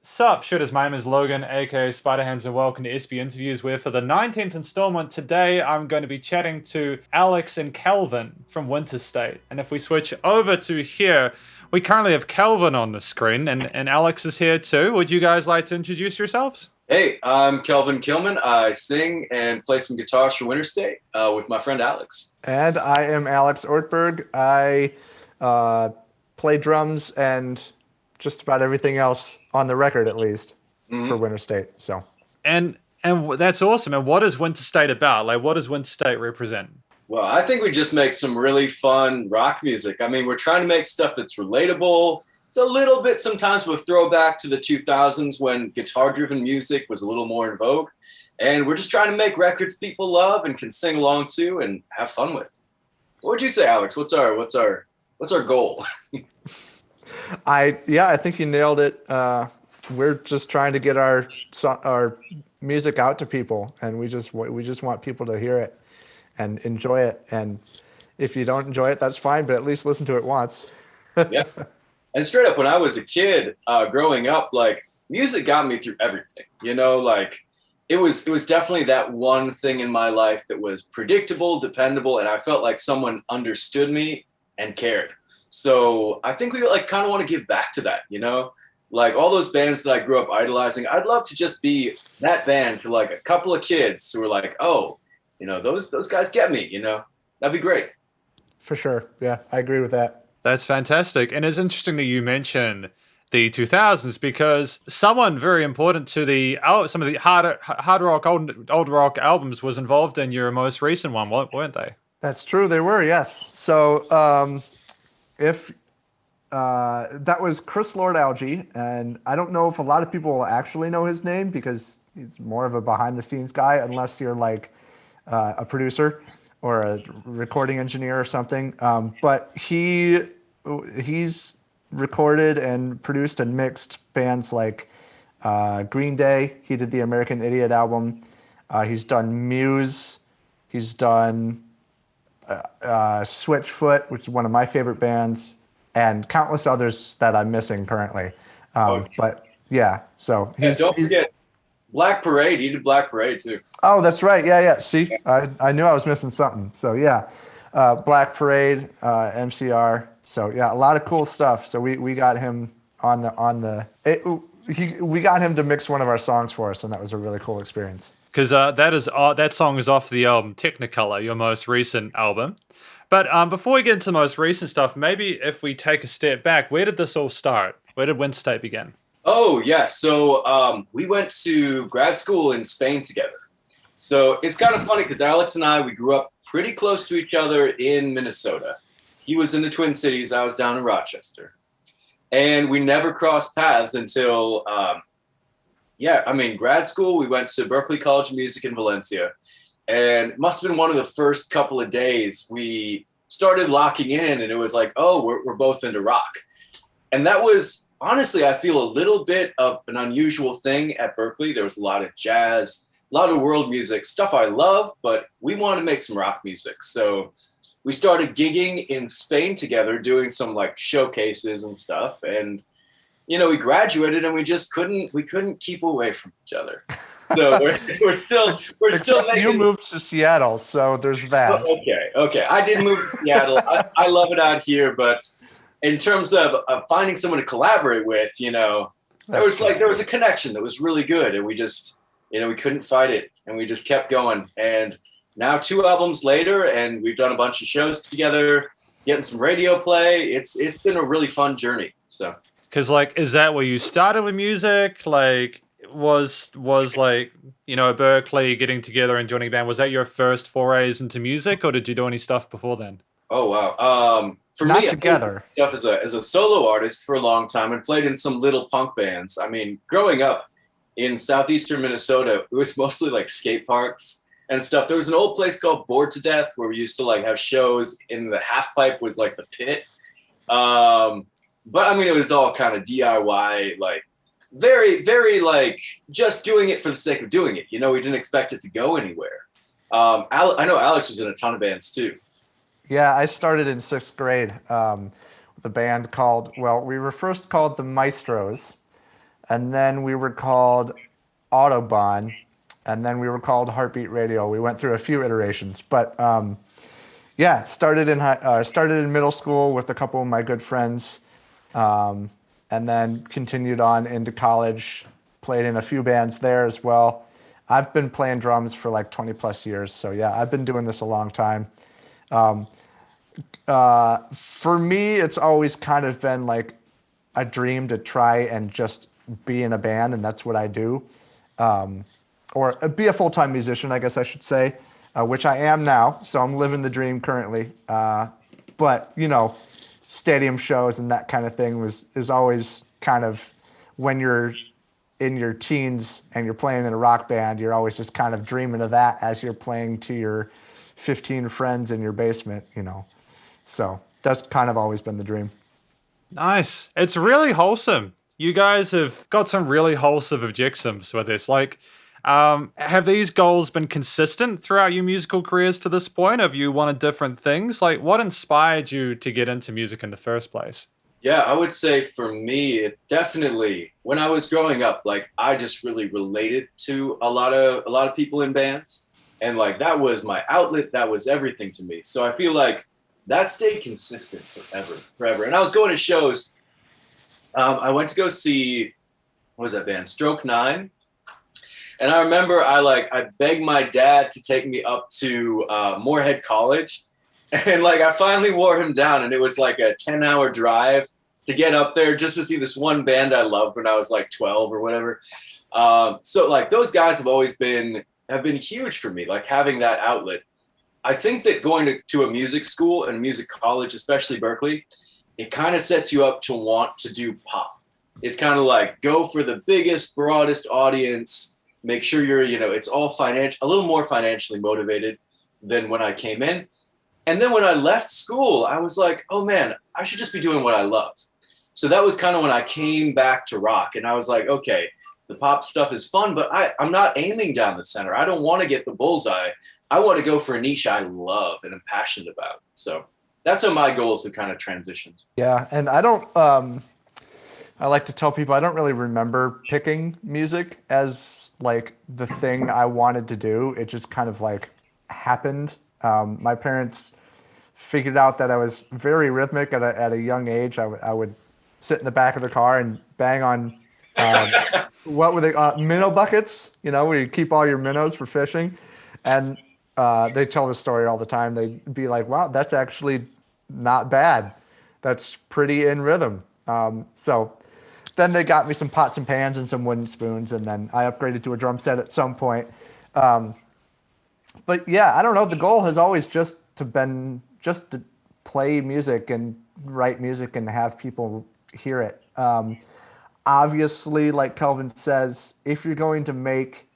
Sup, shooters, my name is Logan, aka Spiderhands, and welcome to SB Interviews, where for the 19th installment today, I'm going to be chatting to Alex and Kelvin from Winterstate. And if we switch over to here, we currently have Kelvin on the screen, and Alex is here too. Would you guys like to introduce yourselves? Hey, I'm Kelvin Kilman. I sing and play some guitars for Winterstate with my friend Alex. And I am Alex Ortberg. I play drums and just about everything else on the record, at least, for Winterstate. So, and that's awesome. And what is Winterstate about? Like, what does Winterstate represent? Well, I think we just make some really fun rock music. I mean, we're trying to make stuff that's relatable. It's a little bit sometimes with throwback to the 2000s when guitar-driven music was a little more in vogue. And we're just trying to make records people love and can sing along to and have fun with. What would you say, Alex? What's our goal? I think you nailed it. We're just trying to get our music out to people, and we just want people to hear it and enjoy it. And if you don't enjoy it, that's fine, but at least listen to it once. Yeah. And straight up, when I was a kid growing up, like music got me through everything. You know, like it was definitely that one thing in my life that was predictable, dependable, and I felt like someone understood me and cared. So I think we like kind of want to give back to that, you know, like all those bands that I grew up idolizing. I'd love to just be that band to like a couple of kids who are like, oh, you know, those guys get me, you know, that'd be great. For sure. Yeah, I agree with that. That's fantastic. And it's interesting that you mentioned the 2000s because someone very important to some of the hard rock, old rock albums was involved in your most recent one, weren't they? That's true. They were, yes. So, if that was Chris Lorde, and I don't know if a lot of people will actually know his name because he's more of a behind-the-scenes guy, unless you're like a producer or a recording engineer or something. But he's recorded and produced and mixed bands like Green Day. He did the American Idiot album. He's done Muse. He's done Switchfoot, which is one of my favorite bands, and countless others that I'm missing currently. But yeah, so don't forget Black Parade. He did Black Parade too. Oh, that's right. Yeah. See, I knew I was missing something. So yeah, Black Parade, MCR. So yeah, a lot of cool stuff. So we got him we got him to mix one of our songs for us, and that was a really cool experience. Because that song is off the album Technicolor, your most recent album. But before we get into the most recent stuff, maybe if we take a step back, where did this all start? Where did Winterstate begin? Oh, yeah. So we went to grad school in Spain together. So it's kind of funny because Alex and I, we grew up pretty close to each other in Minnesota. He was in the Twin Cities. I was down in Rochester. And we never crossed paths until grad school, we went to Berklee College of Music in Valencia, and it must have been one of the first couple of days we started locking in, and it was like, oh, we're both into rock. And that was, honestly, I feel a little bit of an unusual thing at Berklee. There was a lot of jazz, a lot of world music, stuff I love, but we wanted to make some rock music. So we started gigging in Spain together, doing some like showcases and stuff, and you know, we graduated and we couldn't keep away from each other. So we're still making... You moved to Seattle, so there's that. Okay. I did move to Seattle. I love it out here, but in terms of finding someone to collaborate with, you know, there was a connection that was really good, and we just, you know, we couldn't fight it, and we just kept going. And now 2 albums later, and we've done a bunch of shows together, getting some radio play. It's been a really fun journey. So. Because, like, is that where you started with music? Like, was like, you know, Berklee getting together and joining a band, was that your first forays into music, or did you do any stuff before then? Oh, wow. For Not me, together. I played stuff as a solo artist for a long time and played in some little punk bands. I mean, growing up in southeastern Minnesota, it was mostly like skate parks and stuff. There was an old place called Bored to Death where we used to like have shows in the half pipe was like the pit. But I mean, it was all kind of DIY, like very, very like just doing it for the sake of doing it. You know, we didn't expect it to go anywhere. I know Alex was in a ton of bands too. Yeah, I started in 6th grade with a band called, we were first called the Maestros. and then we were called Autobahn, and then we were called Heartbeat Radio. We went through a few iterations, but yeah, started in middle school with a couple of my good friends, and then continued on into college. Played in a few bands there as well. I've been playing drums for like 20 plus years, so yeah, I've been doing this a long time. For me, it's always kind of been like a dream to try and just be in a band, and that's what I do. Or be a full-time musician, I guess I should say, which I am now. So I'm living the dream currently. But you know, stadium shows and that kind of thing is always kind of, when you're in your teens and you're playing in a rock band, you're always just kind of dreaming of that as you're playing to your 15 friends in your basement, you know. So that's kind of always been the dream. Nice. It's really wholesome. You guys have got some really wholesome objectives with this. Like, have these goals been consistent throughout your musical careers to this point? Have you wanted different things? Like, what inspired you to get into music in the first place? Yeah, I would say for me, it definitely, when I was growing up, like I just really related to a lot of people in bands, and like that was my outlet. That was everything to me. So I feel like that stayed consistent forever. And I was going to shows. I went to go see, what was that band? Stroke 9. And I remember I begged my dad to take me up to Moorhead College. And like I finally wore him down, and it was like a 10-hour drive to get up there just to see this one band I loved when I was like 12 or whatever. So like those guys have been huge for me, like having that outlet. I think that going to a music school and music college, especially Berklee, it kind of sets you up to want to do pop. It's kind of like go for the biggest, broadest audience, make sure you're, you know, it's all a little more financially motivated than when I came in. And then when I left school, I was like, oh man, I should just be doing what I love. So that was kind of when I came back to rock, and I was like, okay, the pop stuff is fun, but I'm not aiming down the center. I don't want to get the bullseye. I want to go for a niche I love and am passionate about. So that's how my goals have kind of transitioned. Yeah, and I like to tell people I don't really remember picking music as like the thing I wanted to do. It just kind of like happened. My parents figured out that I was very rhythmic at a young age. I would sit in the back of the car and bang on what were they minnow buckets, you know, where you keep all your minnows for fishing. And they tell this story all the time. They'd be like, wow, that's actually not bad. That's pretty in rhythm. So then they got me some pots and pans and some wooden spoons, and then I upgraded to a drum set at some point. But yeah, I don't know. The goal has always just to play music and write music and have people hear it. Obviously, like Kelvin says, if you're going to make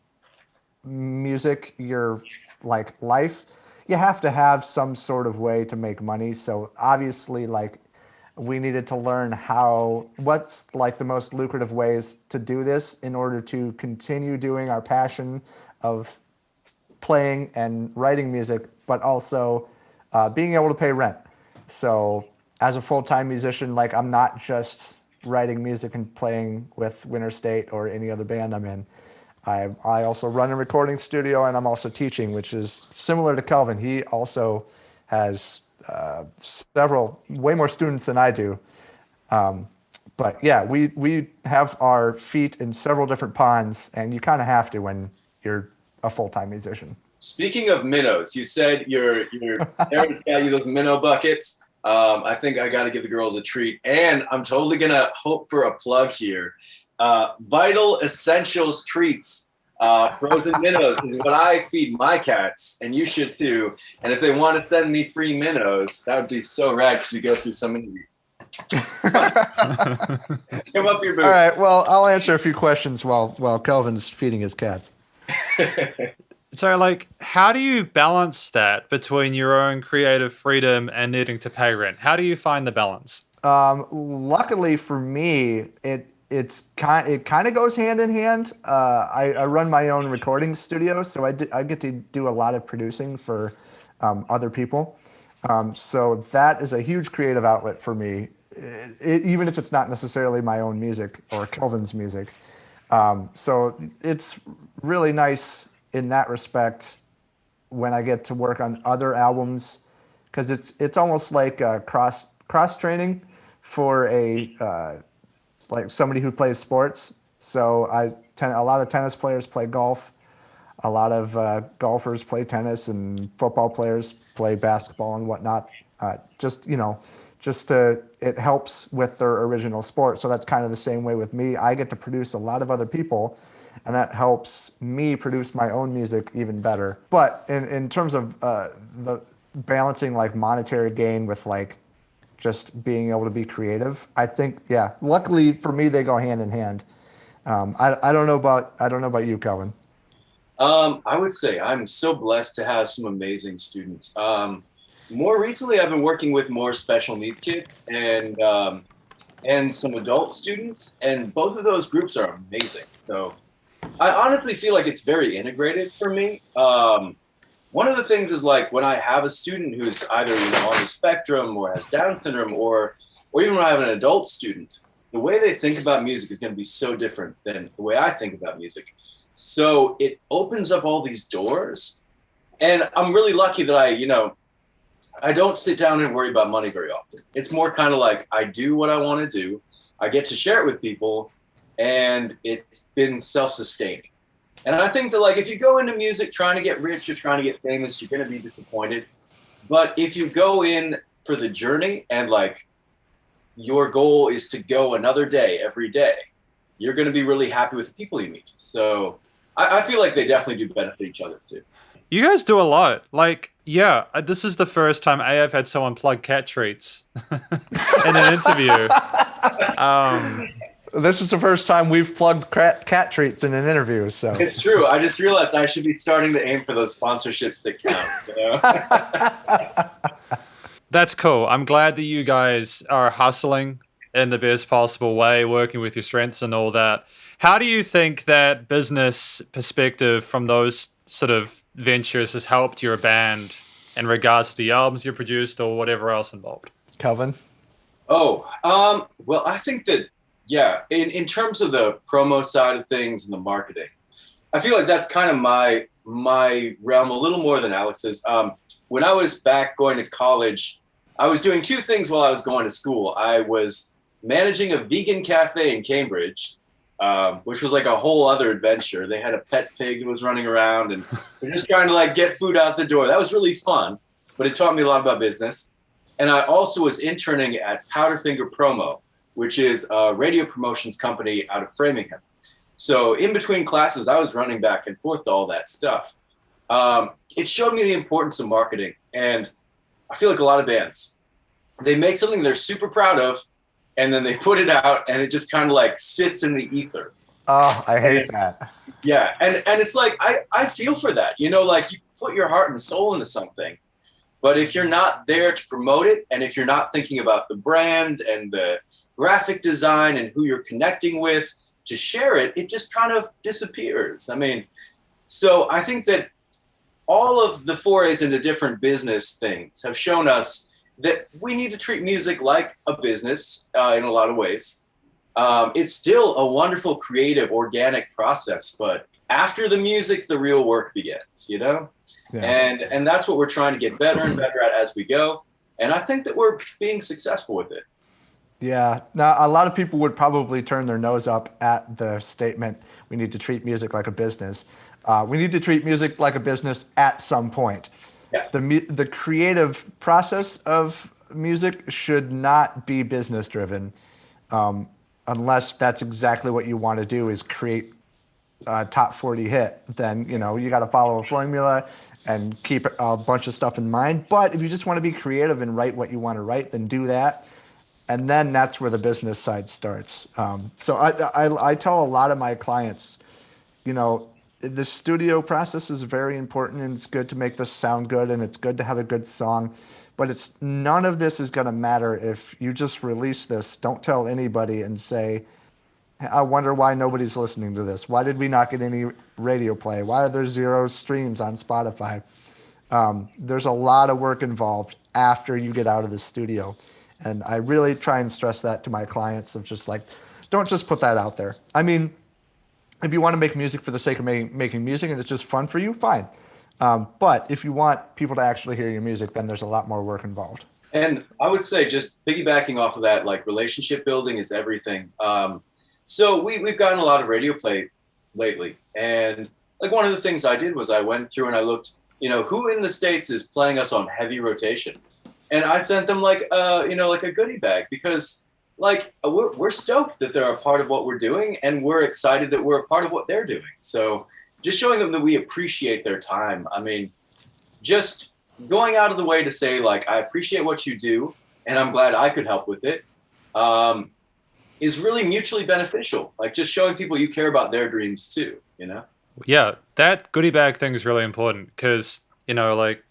music your like life, you have to have some sort of way to make money. So obviously, like we needed to learn what's like the most lucrative ways to do this in order to continue doing our passion of playing and writing music, but also being able to pay rent. So as a full-time musician, like I'm not just writing music and playing with Winterstate or any other band I'm in. I also run a recording studio, and I'm also teaching, which is similar to Kelvin. He also has way more students than I do. But yeah, we have our feet in several different ponds, and you kind of have to when you're a full-time musician. Speaking of minnows, you said your parents got you those minnow buckets. I think I got to give the girls a treat, and I'm totally gonna hope for a plug here. Vital Essentials treats, frozen minnows is what I feed my cats, and you should too. And if they want to send me free minnows, that would be so rad because we go through so many of these. Come up your booth. All right. Well, I'll answer a few questions while Kelvin's feeding his cats. So, like, how do you balance that between your own creative freedom and needing to pay rent? How do you find the balance? Luckily for me, it kind of goes hand in hand. I run my own recording studio, so I get to do a lot of producing for other people. So that is a huge creative outlet for me. even if it's not necessarily my own music or Kelvin's music. So it's really nice in that respect when I get to work on other albums, because it's almost like cross training for like somebody who plays sports. So a lot of tennis players play golf. A lot of golfers play tennis, and football players play basketball and whatnot. It helps with their original sport. So that's kind of the same way with me. I get to produce a lot of other people, and that helps me produce my own music even better. But in terms of the balancing like monetary gain with like just being able to be creative, I think, yeah, luckily for me, they go hand in hand. I don't know about you, Kelvin. I would say I'm so blessed to have some amazing students. More recently, I've been working with more special needs kids and some adult students, and both of those groups are amazing. So I honestly feel like it's very integrated for me. One of the things is like when I have a student who's either on the spectrum or has Down syndrome, or even when I have an adult student, the way they think about music is going to be so different than the way I think about music. So it opens up all these doors, and I'm really lucky that I don't sit down and worry about money very often. It's more kind of like I do what I want to do. I get to share it with people, and it's been self-sustaining. And I think that like if you go into music trying to get rich or trying to get famous, you're going to be disappointed. But if you go in for the journey and like your goal is to go another day every day, you're going to be really happy with the people you meet. So I feel like they definitely do benefit each other too. You guys do a lot. Like, yeah, this is the first time I've had someone plug cat treats in an interview. This is the first time we've plugged cat treats in an interview. So it's true. I just realized I should be starting to aim for those sponsorships that count. You know? That's cool. I'm glad that you guys are hustling in the best possible way, working with your strengths and all that. How do you think that business perspective from those sort of ventures has helped your band in regards to the albums you produced or whatever else involved? Kelvin? Well, I think that, yeah, in terms of the promo side of things and the marketing, I feel like that's kind of my realm a little more than Alex's. When I was back going to college, I was doing two things while I was going to school. I was managing a vegan cafe in Cambridge, which was like a whole other adventure. They had a pet pig that was running around, and we're just trying to like get food out the door. That was really fun, but it taught me a lot about business. And I also was interning at Powderfinger Promo, which is a radio promotions company out of Framingham. So in between classes, I was running back and forth to all that stuff. It showed me the importance of marketing. And I feel like a lot of bands, they make something they're super proud of, and then they put it out, and it just kind of like sits in the ether. Oh, I hate that. Yeah, and it's like, I feel for that. You know, like you put your heart and soul into something, but if you're not there to promote it, and if you're not thinking about the brand and the graphic design and who you're connecting with to share it, it just kind of disappears. I mean, so I think that all of the forays into different business things have shown us that we need to treat music like a business in a lot of ways. It's still a wonderful, creative, organic process, but after the music, the real work begins, you know? Yeah. And that's what we're trying to get better and better at as we go. And I think that we're being successful with it. Yeah. Now, a lot of people would probably turn their nose up at the statement, we need to treat music like a business. We need to treat music like a business at some point. Yeah. The creative process of music should not be business driven, unless that's exactly what you want to do is create a top 40 hit. Then, you know, you got to follow a formula and keep a bunch of stuff in mind. But if you just want to be creative and write what you want to write, then do that. And then that's where the business side starts. So I tell a lot of my clients, you know, the studio process is very important, and it's good to make this sound good, and it's good to have a good song, but none of this is going to matter if you just release this. Don't tell anybody and say, I wonder why nobody's listening to this. Why did we not get any radio play? Why are there 0 streams on Spotify? There's a lot of work involved after you get out of the studio. And I really try and stress that to my clients of just like, don't just put that out there. I mean, if you want to make music for the sake of making music and it's just fun for you, fine. But if you want people to actually hear your music, then there's a lot more work involved. And I would say, just piggybacking off of that, like relationship building is everything. So we've gotten a lot of radio play lately. And like one of the things I did was I went through and I looked, who in the States is playing us on heavy rotation. And I sent them like, like a goodie bag, because like we're stoked that they're a part of what we're doing, and we're excited that we're a part of what they're doing. So just showing them that we appreciate their time. I mean, just going out of the way to say, like, I appreciate what you do, and I'm glad I could help with it, is really mutually beneficial. Like, just showing people you care about their dreams too, Yeah, that goodie bag thing is really important because,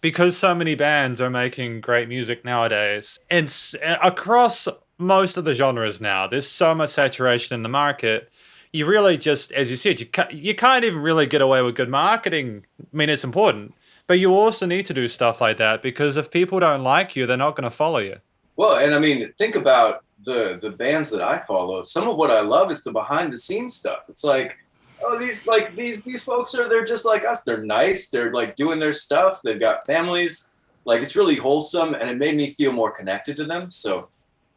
because so many bands are making great music nowadays, and across most of the genres now, there's so much saturation in the market. You really just, as you said, you can't even really get away with good marketing. I mean, it's important, but you also need to do stuff like that, because if people don't like you, they're not going to follow you. Well, and I mean, think about the bands that I follow. Some of what I love is the behind the scenes stuff. It's like, oh, these folks they're just like us. They're nice. They're like doing their stuff. They've got families. Like, it's really wholesome, and it made me feel more connected to them. So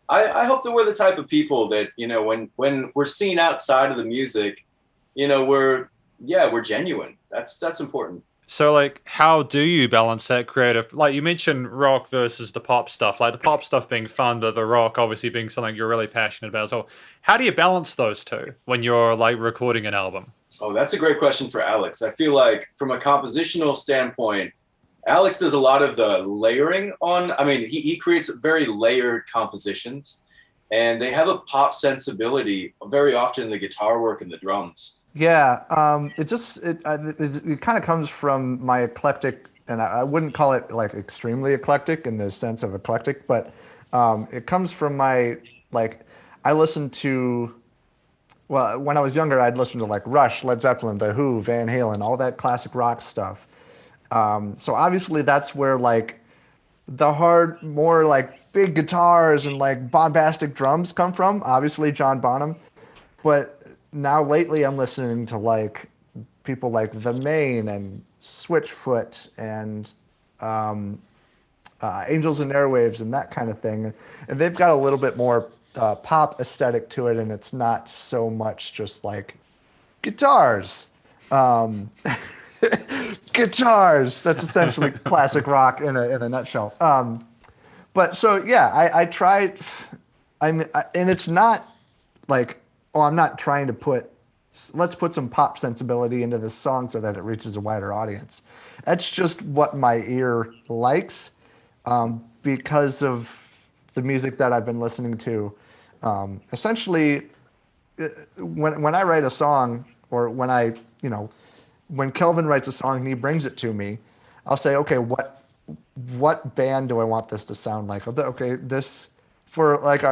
I hope that we're the type of people that, when we're seen outside of the music, we're genuine. That's important. So, like, how do you balance that creative? Like, you mentioned rock versus the pop stuff, like the pop stuff being fun, but the rock obviously being something you're really passionate about. So how do you balance those two when you're like recording an album? Oh, that's a great question for Alex. I feel like from a compositional standpoint, Alex does a lot of the layering on. I mean, he creates very layered compositions, and they have a pop sensibility very often in the guitar work and the drums. Yeah, it kind of comes from my eclectic, and I wouldn't call it like extremely eclectic in the sense of eclectic, but it comes from my, like, I listened to, well, when I was younger, I'd listen to like Rush, Led Zeppelin, The Who, Van Halen, all that classic rock stuff. So obviously that's where like the hard, more like big guitars and like bombastic drums come from. Obviously John Bonham, but now lately I'm listening to like people like The Maine and Switchfoot and Angels and Airwaves and that kind of thing, and they've got a little bit more pop aesthetic to it, and it's not so much just like guitars. Guitars. That's essentially classic rock in a nutshell. But so yeah, I tried. And it's not like, oh, I'm not trying to let's put some pop sensibility into this song so that it reaches a wider audience. That's just what my ear likes, because of the music that I've been listening to. Essentially, when I write a song, or when Kelvin writes a song and he brings it to me, I'll say, okay, what band do I want this to sound like? Okay, this, for like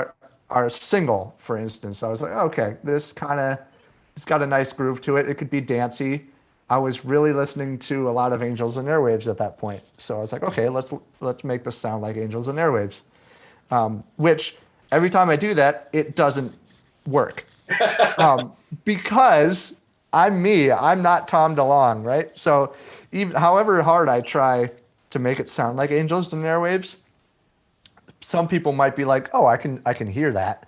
our single, for instance, I was like, okay, it's got a nice groove to it. It could be dancey. I was really listening to a lot of Angels and Airwaves at that point. So I was like, okay, let's make this sound like Angels and Airwaves. Which every time I do that, it doesn't work. Because I'm me. I'm not Tom DeLonge, right? So even however hard I try to make it sound like Angels and Airwaves, some people might be like, "Oh, I can hear that,"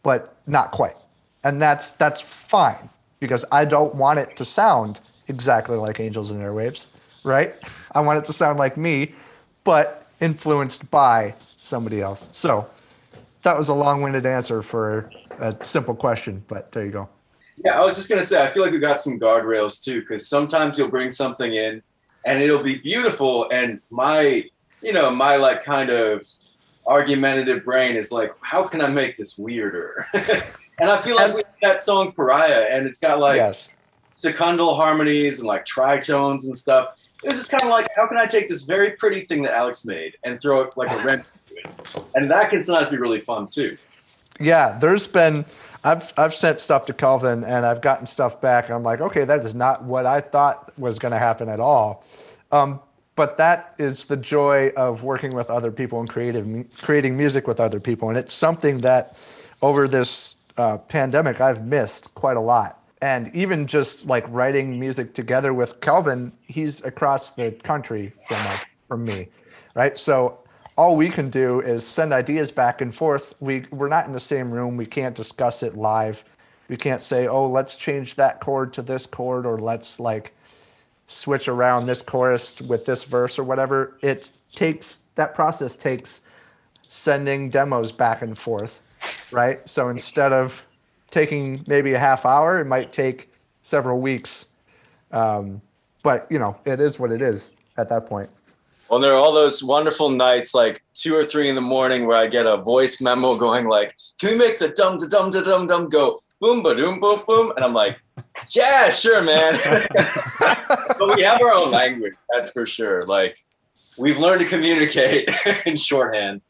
but not quite. And that's fine, because I don't want it to sound exactly like Angels and Airwaves, right? I want it to sound like me, but influenced by somebody else. So that was a long-winded answer for a simple question, but there you go. Yeah, I was just gonna say, I feel like we got some guardrails too, because sometimes you'll bring something in and it'll be beautiful, and my like kind of argumentative brain is like, how can I make this weirder? And I feel like we have that song Pariah, and it's got like secondal harmonies and like tritones and stuff. It was just kind of like, how can I take this very pretty thing that Alex made and throw it like a wrench into it? And that can sometimes be really fun too. Yeah, I've sent stuff to Kelvin and I've gotten stuff back. And I'm like, okay, that is not what I thought was going to happen at all. but that is the joy of working with other people and creating music with other people. And it's something that over this pandemic I've missed quite a lot. And even just like writing music together with Kelvin, he's across the country from me, right? So all we can do is send ideas back and forth. We're not in the same room. We can't discuss it live. We can't say, oh, let's change that chord to this chord, or let's like switch around this chorus with this verse or whatever. That process takes sending demos back and forth, right? So instead of taking maybe a half hour, it might take several weeks. But it is what it is at that point. Well, there are all those wonderful nights, like 2 or 3 in the morning, where I get a voice memo going like, "Can we make the dum da dum da dum dum go boom ba doom boom boom?" And I'm like, "Yeah, sure, man." But we have our own language, that's for sure. Like, we've learned to communicate in shorthand.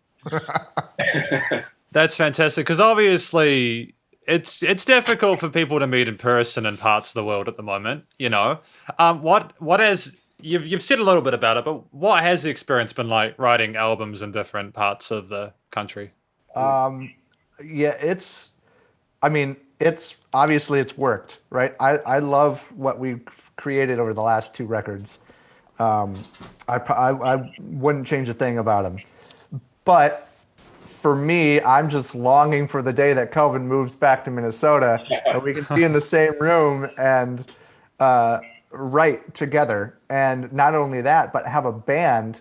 That's fantastic, because obviously it's difficult for people to meet in person in parts of the world at the moment. What has you've said a little bit about it, but what has the experience been like writing albums in different parts of the country? Yeah, it's obviously it's worked, right? I love what we've created over the last 2 records. I wouldn't change a thing about them. But for me, I'm just longing for the day that Kelvin moves back to Minnesota and we can be in the same room and write together. And not only that, but have a band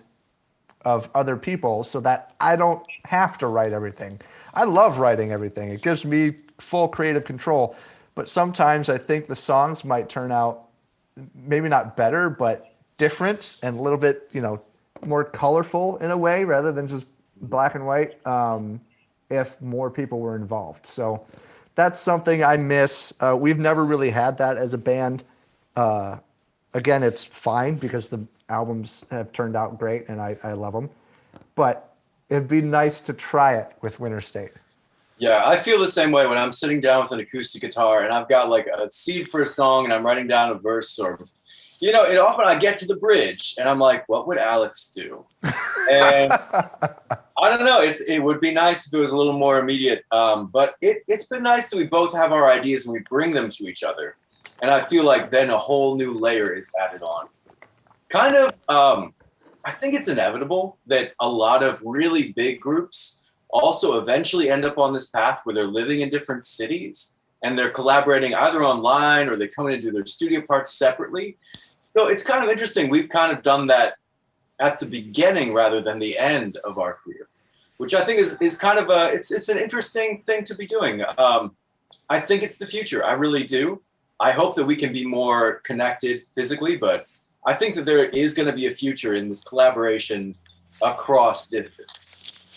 of other people so that I don't have to write everything. I love writing everything. It gives me full creative control. But sometimes I think the songs might turn out maybe not better, but different and a little bit, more colorful in a way rather than just black and white, if more people were involved. So that's something I miss. We've never really had that as a band. Again, it's fine because the albums have turned out great and I love them. But it'd be nice to try it with Winterstate. Yeah, I feel the same way when I'm sitting down with an acoustic guitar and I've got like a seed for a song and I'm writing down a verse, or it often I get to the bridge and I'm like, what would Alex do? And I don't know. It would be nice if it was a little more immediate. But it's been nice that we both have our ideas and we bring them to each other. And I feel like then a whole new layer is added on. Kind of, I think it's inevitable that a lot of really big groups also eventually end up on this path where they're living in different cities and they're collaborating either online or they come in and do their studio parts separately. So it's kind of interesting. We've kind of done that at the beginning rather than the end of our career, which I think is kind of it's an interesting thing to be doing. I think it's the future. I really do. I hope that we can be more connected physically, but I think that there is going to be a future in this collaboration across distance.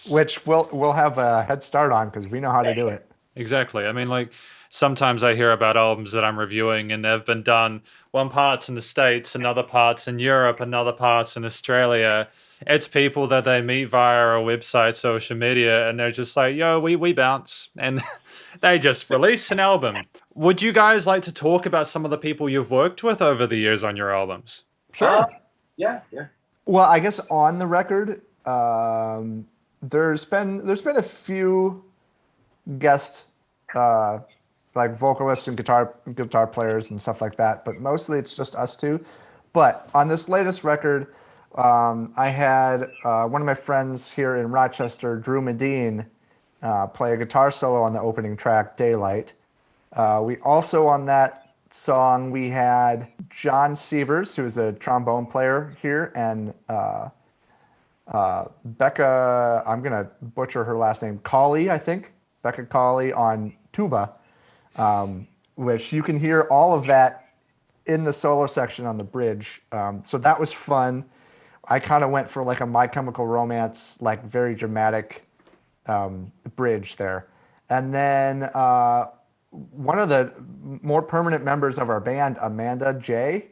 Which we'll have a head start on because we know how to do it. Exactly. I mean, like, sometimes I hear about albums that I'm reviewing and they've been done one part's in the States, another part's in Europe, another part's in Australia. It's people that they meet via a website, social media, and they're just like, yo, we bounce. And they just release an album. Would you guys like to talk about some of the people you've worked with over the years on your albums? Sure. Yeah. Well, I guess on the record, there's been a few guest like vocalists and guitar players and stuff like that, but mostly it's just us two. But on this latest record, I had one of my friends here in Rochester, Drew Medine, play a guitar solo on the opening track, Daylight. We also on that song we had John Sievers, who is a trombone player here, and Becca, I'm going to butcher her last name, Cawley, I think. Becca Cawley on tuba, which you can hear all of that in the solo section on the bridge. So that was fun. I kind of went for like a My Chemical Romance, like very dramatic bridge there. And then one of the more permanent members of our band, Amanda J,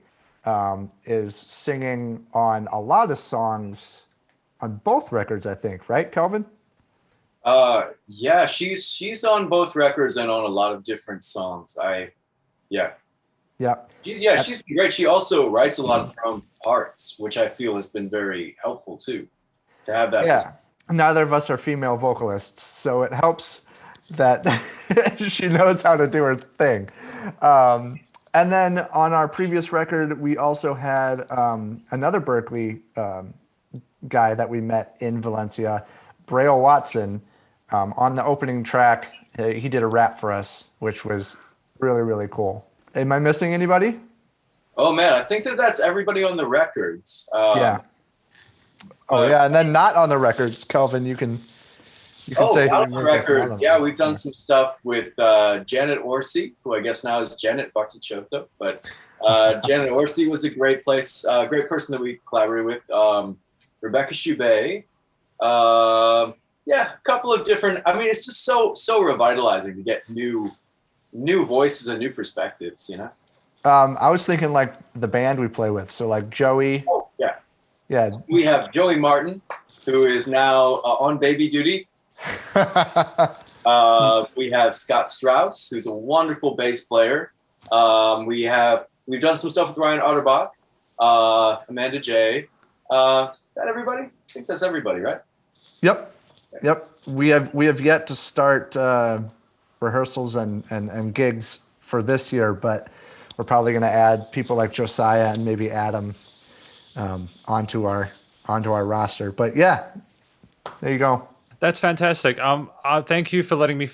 is singing on a lot of songs on both records, I think, right, Kelvin? Yeah, she's on both records and on a lot of different songs. Yeah. Yeah. Yeah, she's been great. She also writes a lot of her own parts, which I feel has been very helpful too, to have that. Yeah. Neither of us are female vocalists, so it helps that she knows how to do her thing. And then on our previous record, we also had another Berkeley guy that we met in Valencia, Braille Watson. On the opening track, he did a rap for us, which was really, really cool. Am I missing anybody? Oh man, I think that's everybody on the records. Yeah. Oh yeah, and then not on the records, Kelvin. You can say on the records. Yeah, we've done some stuff with Janet Orsi, who I guess now is Janet Bartichotto. But Janet Orsi was a great great person that we collaborated with. Rebecca Choubet. Yeah, a couple of different. I mean, it's just so revitalizing to get new voices and new perspectives. You know. I was thinking like the band we play with, so like Joey. Oh yeah. Yeah. We have Joey Martin, who is now on baby duty. We have Scott Strauss, who's a wonderful bass player. We've done some stuff with Ryan Otterbach, Amanda J. Is that everybody? I think that's everybody, right? Yep. We have yet to start rehearsals and gigs for this year, but we're probably going to add people like Josiah and maybe Adam onto our roster. But yeah, there you go. That's fantastic. Thank you for filling me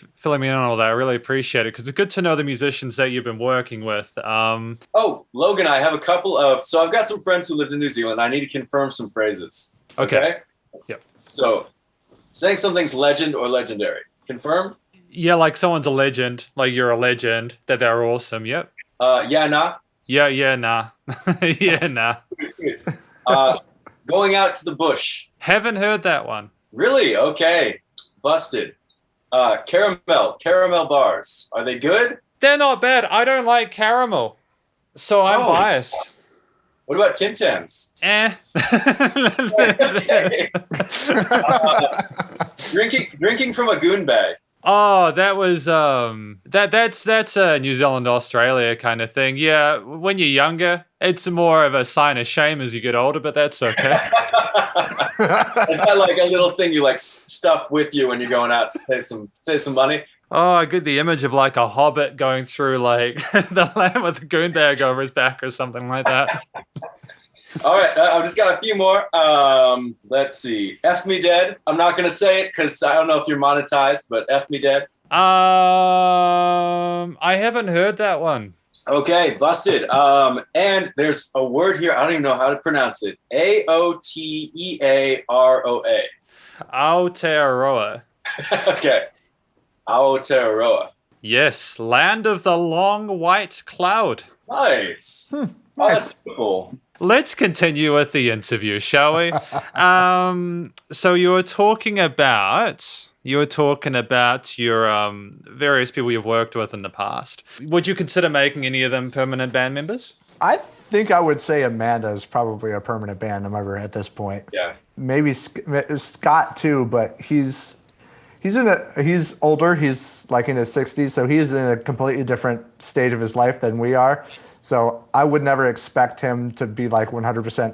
in on all that. I really appreciate it because it's good to know the musicians that you've been working with. Logan, I have a couple of. So I've got some friends who live in New Zealand. I need to confirm some phrases. Okay. Yep. So, saying something's legend or legendary. Confirm. Yeah, like someone's a legend, like you're a legend. That they're awesome. Yep. Yeah, nah. Yeah, nah. Yeah, nah. Going out to the bush. Haven't heard that one. Really? Okay. Busted. Caramel bars. Are they good? They're not bad. I don't like caramel, so I'm biased. What about Tim Tams? Drinking from a goon bag. Oh, that was that's a New Zealand, Australia kind of thing. Yeah, when you're younger, it's more of a sign of shame as you get older, but that's okay. Is that like a little thing you like stuff with you when you're going out to save some money? Oh, I get the image of like a hobbit going through like the land with a goon bag over his back or something like that. All right, I've just got a few more. Let's see. F Me Dead. I'm not going to say it because I don't know if you're monetized, but F Me Dead. I haven't heard that one. Okay, busted. And there's a word here. I don't even know how to pronounce it. Aotearoa. Aotearoa. Okay. Aotearoa. Yes, land of the long white cloud. Nice. Nice. Oh, that's cool. Let's continue with the interview, shall we? So you were talking about your various people you've worked with in the past. Would you consider making any of them permanent band members? I think I would say Amanda is probably a permanent band member at this point. Yeah. Maybe Scott too, but he's older. He's like in his 60s, so he's in a completely different stage of his life than we are. So I would never expect him to be like 100%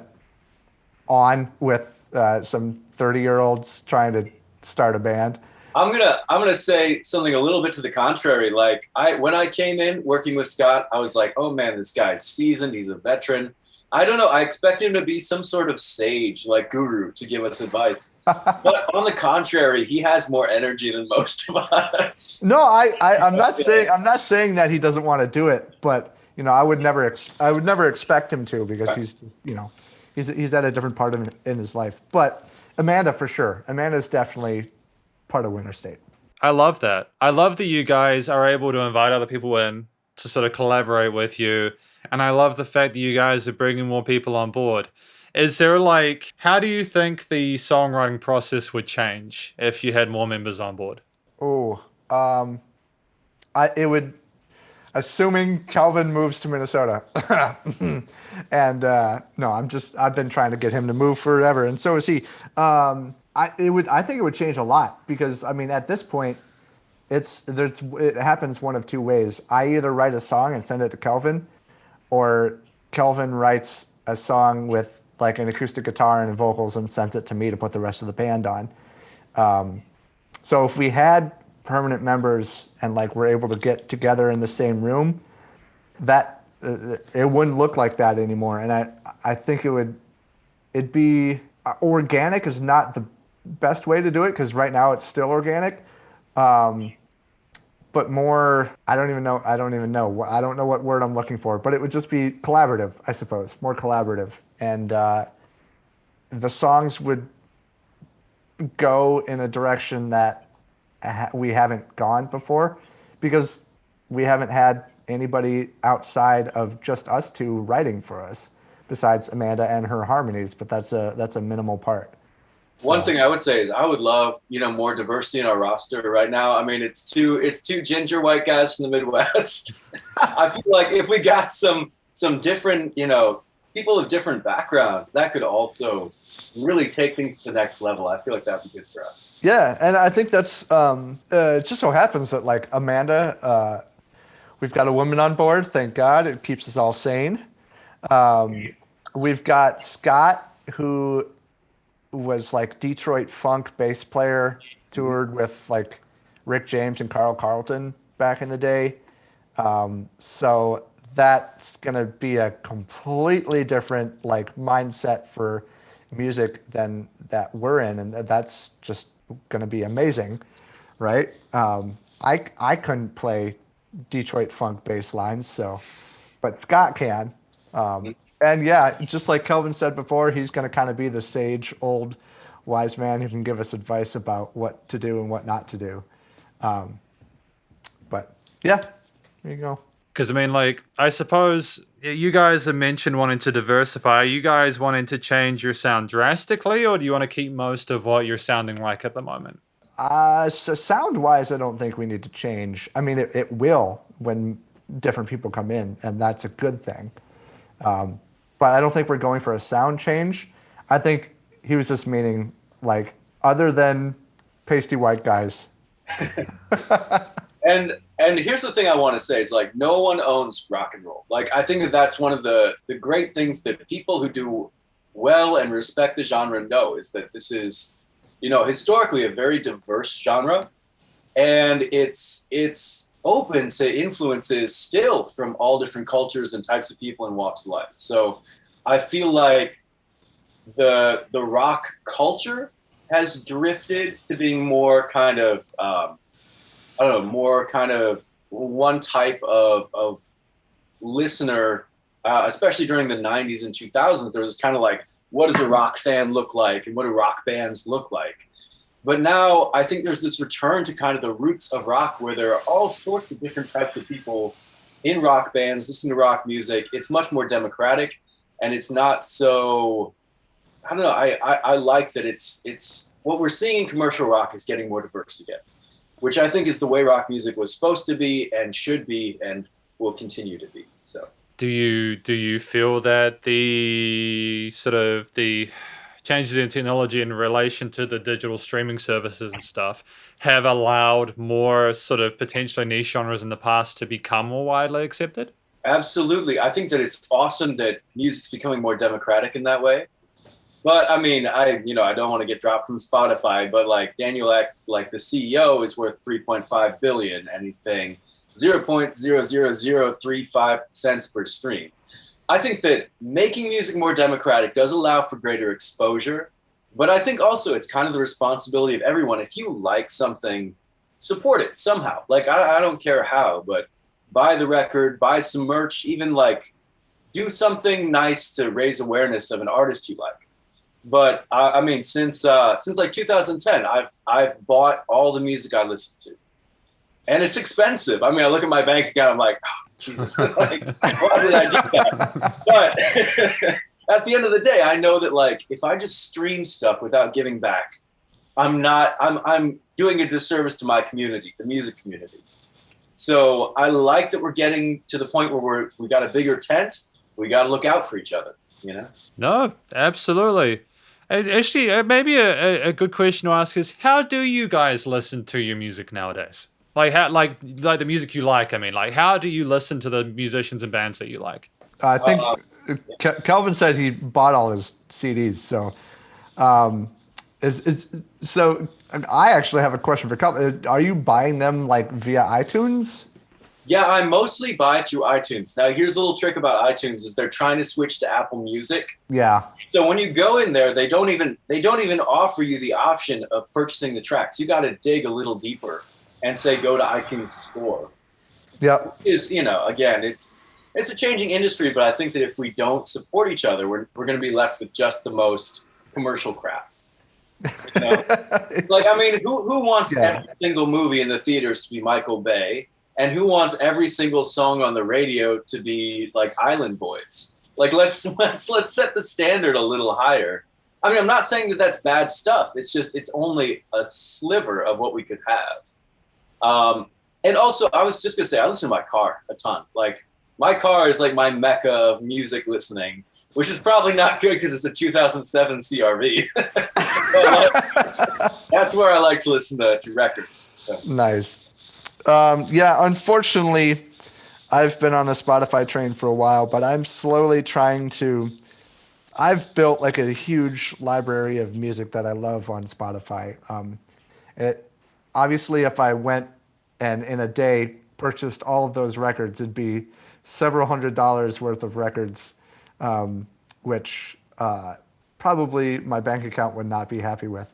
on with some 30-year-olds trying to start a band. I'm gonna say something a little bit to the contrary. Like when I came in working with Scott, I was like, oh man, this guy's seasoned. He's a veteran. I don't know. I expect him to be some sort of sage, like guru, to give us advice. But on the contrary, he has more energy than most of us. No, I'm not saying that he doesn't want to do it, but I would never expect him to because he's at a different part in his life. But Amanda, for sure. Amanda's definitely part of Winterstate. I love that. I love that you guys are able to invite other people in to sort of collaborate with you. And I love the fact that you guys are bringing more people on board. Is there how do you think the songwriting process would change if you had more members on board? Oh, it would, assuming Kelvin moves to Minnesota. And no, I've been trying to get him to move forever, and so is he. I think it would change a lot because at this point, it happens one of two ways. I either write a song and send it to Kelvin, or Kelvin writes a song with like an acoustic guitar and vocals and sends it to me to put the rest of the band on. So if we had permanent members and like we're able to get together in the same room, that it wouldn't look like that anymore. And I think it'd be organic is not the best way to do it because right now it's still organic. But more, I don't know what word I'm looking for, but it would just be collaborative, I suppose, more collaborative. And the songs would go in a direction that we haven't gone before because we haven't had anybody outside of just us two writing for us besides Amanda and her harmonies, but that's a minimal part. One thing I would say is I would love, more diversity in our roster right now. I mean, it's two ginger white guys from the Midwest. I feel like if we got some different, people with different backgrounds, that could also really take things to the next level. I feel like that'd be good for us. Yeah, and I think that's it just so happens that like Amanda, we've got a woman on board, thank God. It keeps us all sane. We've got Scott, who was like Detroit funk bass player, toured with like Rick James and Carl Carlton back in the day. So that's gonna be a completely different like mindset for music than that we're in, and that's just gonna be amazing, right? I couldn't play Detroit funk bass lines, but Scott can. And yeah, just like Kelvin said before, he's going to kind of be the sage, old, wise man who can give us advice about what to do and what not to do. But yeah, there you go. Because, I mean, like, I suppose you guys have mentioned wanting to diversify. Are you guys wanting to change your sound drastically, or do you want to keep most of what you're sounding like at the moment? So sound-wise, I don't think we need to change. I mean, it will when different people come in, and that's a good thing. But I don't think we're going for a sound change. I think he was just meaning, like, other than pasty white guys. And here's the thing I want to say is, like, no one owns rock and roll. Like, I think that's one of the great things that people who do well and respect the genre know is that this is, historically a very diverse genre. And it's open to influences still from all different cultures and types of people and walks of life. So I feel like the rock culture has drifted to being more kind of, more kind of one type of listener, especially during the 90s and 2000s. There was kind of like, what does a rock fan look like? And what do rock bands look like? But now I think there's this return to kind of the roots of rock where there are all sorts of different types of people in rock bands listening to rock music. It's much more democratic and it's not so, I don't know. I like that it's what we're seeing in commercial rock is getting more diverse again, which I think is the way rock music was supposed to be and should be and will continue to be. So do you feel that the sort of the changes in technology in relation to the digital streaming services and stuff have allowed more sort of potentially niche genres in the past to become more widely accepted? Absolutely. I think that it's awesome that music's becoming more democratic in that way. But I mean, I don't want to get dropped from Spotify, but like Daniel Ek, like the CEO is worth 3.5 billion and he's paying 0.00035 cents per stream. I think that making music more democratic does allow for greater exposure, but I think also it's kind of the responsibility of everyone. If you like something, support it somehow. Like, I don't care how, but buy the record, buy some merch, even like do something nice to raise awareness of an artist you like. But I mean, since like 2010, I've bought all the music I listen to, and it's expensive. I mean, I look at my bank account, I'm like, oh, Jesus, like, why did I do that? But at the end of the day, I know that like if I just stream stuff without giving back, I'm doing a disservice to my community, the music community. So I like that we're getting to the point where we got a bigger tent. We got to look out for each other, No, absolutely. And actually, maybe a good question to ask is, how do you guys listen to your music nowadays? Like how, like the music you like. I mean, like how do you listen to the musicians and bands that you like? I think Kelvin said he bought all his CDs. So, so I actually have a question for Kelvin. Are you buying them like via iTunes? Yeah, I mostly buy through iTunes. Now, here's a little trick about iTunes: is they're trying to switch to Apple Music. Yeah. So when you go in there, they don't even offer you the option of purchasing the tracks. You got to dig a little deeper and say go to iTunes Store. Yep. Is again, it's a changing industry, but I think that if we don't support each other, we're going to be left with just the most commercial crap. Like, I mean, who wants every single movie in the theaters to be Michael Bay? And who wants every single song on the radio to be like Island Boys? Like, let's set the standard a little higher. I mean, I'm not saying that that's bad stuff. It's just, it's only a sliver of what we could have. And also, I was just gonna say, I listen to my car a ton. Like, my car is like my mecca of music listening, which is probably not good because it's a 2007 CRV. But that's where I like to listen to records. So. Nice. Yeah, unfortunately, I've been on the Spotify train for a while, but I'm slowly trying to. I've built like a huge library of music that I love on Spotify. Obviously, if I went and in a day purchased all of those records, it'd be several $100s worth of records, which probably my bank account would not be happy with.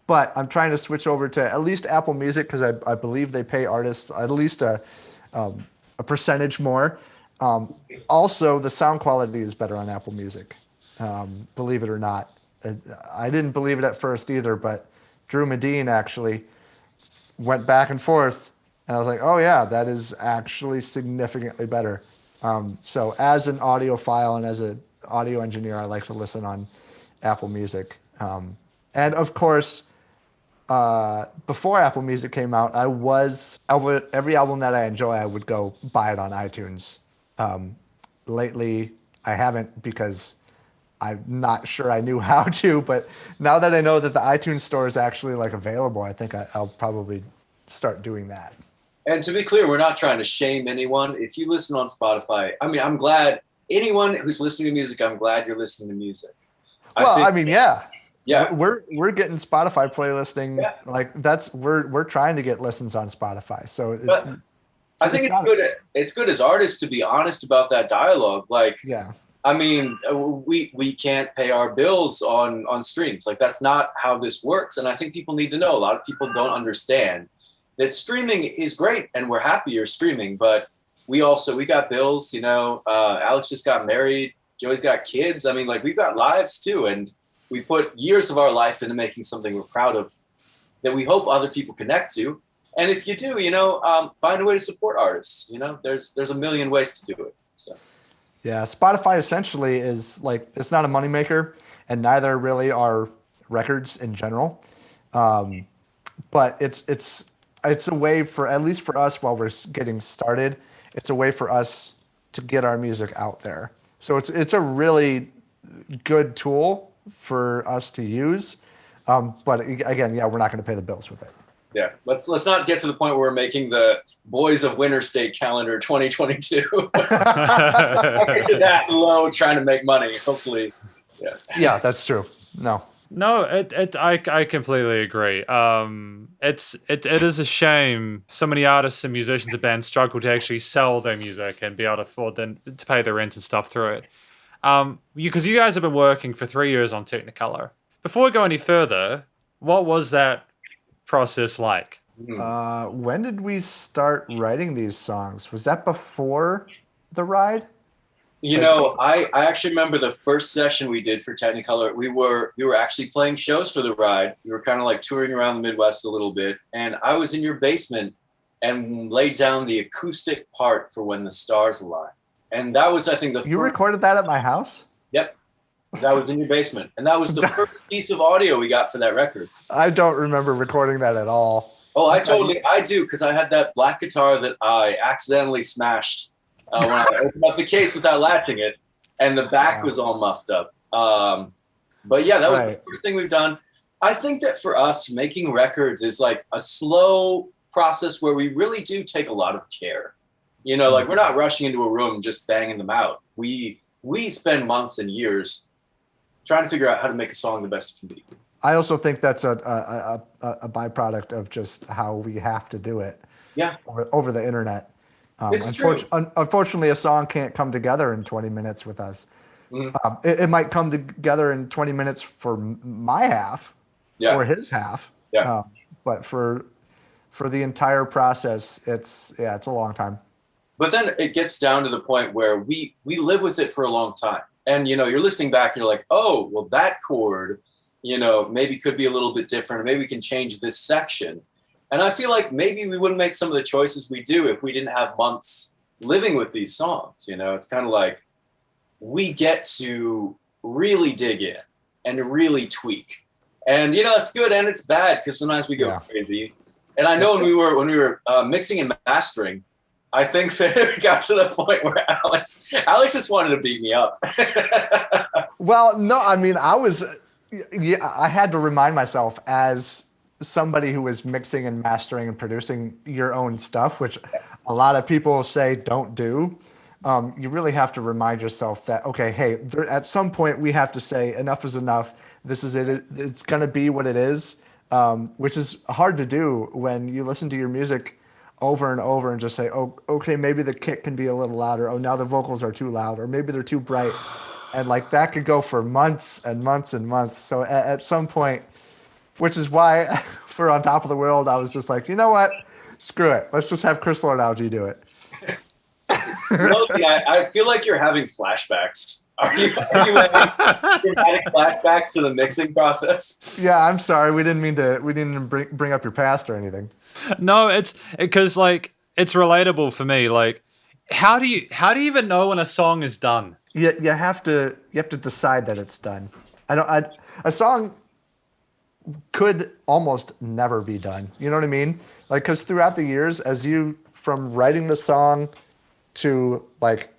But I'm trying to switch over to at least Apple Music because I believe they pay artists at least a percentage more. Also, the sound quality is better on Apple Music, believe it or not. I didn't believe it at first either, but Drew Medine actually went back and forth, and I was like, oh yeah, that is actually significantly better. So as an audiophile and as an audio engineer, I like to listen on Apple Music. And of course, before Apple Music came out, every album that I enjoy, I would go buy it on iTunes. Lately, I haven't because I'm not sure I knew how to, but now that I know that the iTunes store is actually like available, I think I'll probably start doing that. And to be clear, we're not trying to shame anyone. If you listen on Spotify, I mean, I'm glad anyone who's listening to music, I'm glad you're listening to music. Yeah, we're getting Spotify playlisting. Yeah. Like we're trying to get listens on Spotify. So I think it's good as artists to be honest about that dialogue. Like, yeah, I mean, we can't pay our bills on streams. Like, that's not how this works. And I think people need to know. A lot of people don't understand that streaming is great, and we're happy you're streaming. But we got bills. Alex just got married. Joey's got kids. I mean, like, we've got lives too, and we put years of our life into making something we're proud of that we hope other people connect to. And if you do, find a way to support artists. There's a million ways to do it. So. Yeah, Spotify essentially is like, it's not a moneymaker, and neither really are records in general. But it's a way for, at least for us while we're getting started, it's a way for us to get our music out there. So it's a really good tool for us to use, but again, yeah, we're not going to pay the bills with it. Yeah, let's not get to the point where we're making the Boys of Winterstate calendar 2022. That low, trying to make money. Hopefully, yeah. Yeah, that's true. No, I completely agree. It is a shame so many artists and musicians and bands struggle to actually sell their music and be able to afford them to pay their rent and stuff through it. Because you guys have been working for 3 years on Technicolor. Before we go any further, what was that process like? When did we start writing these songs? Was that before the ride? I actually remember the first session we did for Technicolor. We were actually playing shows for the ride. We were kind of like touring around the Midwest a little bit, and I was in your basement and laid down the acoustic part for When the Stars Align. And that was, I think, You recorded that at my house? Yep. That was in your basement. And that was the first piece of audio we got for that record. I don't remember recording that at all. Oh, I do, because I had that black guitar that I accidentally smashed when I opened up the case without latching it, and the back was all muffed up. But yeah, that was the first thing we've done. I think that for us, making records is like a slow process where we really do take a lot of care. Like, we're not rushing into a room just banging them out. We spend months and years trying to figure out how to make a song the best it can be. I also think that's a byproduct of just how we have to do it. Yeah. Over the internet. Unfortunately, a song can't come together in 20 minutes with us. Mm-hmm. It might come together in 20 minutes for my half or his half. Yeah. But for the entire process, it's a long time. But then it gets down to the point where we live with it for a long time. And, you're listening back and you're like, oh, well, that chord, maybe could be a little bit different. Or maybe we can change this section. And I feel like maybe we wouldn't make some of the choices we do if we didn't have months living with these songs. It's kind of like we get to really dig in and really tweak. And, it's good and it's bad because sometimes we go crazy. And I know when we were mixing and mastering, I think that we got to the point where Alex just wanted to beat me up. Well, no, I mean, I had to remind myself as somebody who is mixing and mastering and producing your own stuff, which a lot of people say don't do. You really have to remind yourself that, okay, hey, at some point we have to say enough is enough. This is it. It's going to be what it is, which is hard to do when you listen to your music over and over and just say, oh, okay, maybe the kick can be a little louder. Oh, now the vocals are too loud, or maybe they're too bright. And like that could go for months and months and months. So at some point, which is why for On Top of the World, I was just like, you know what? Screw it. Let's just have Chris Lorde Algae do it. Loki, I feel like you're having flashbacks. Are you having dramatic flashbacks to the mixing process? Yeah, I'm sorry. We didn't bring up your past or anything. No, it's because like it's relatable for me. Like, how do you even know when a song is done? You have to decide that it's done. A song could almost never be done. You know what I mean? Like, because throughout the years, from writing the song to like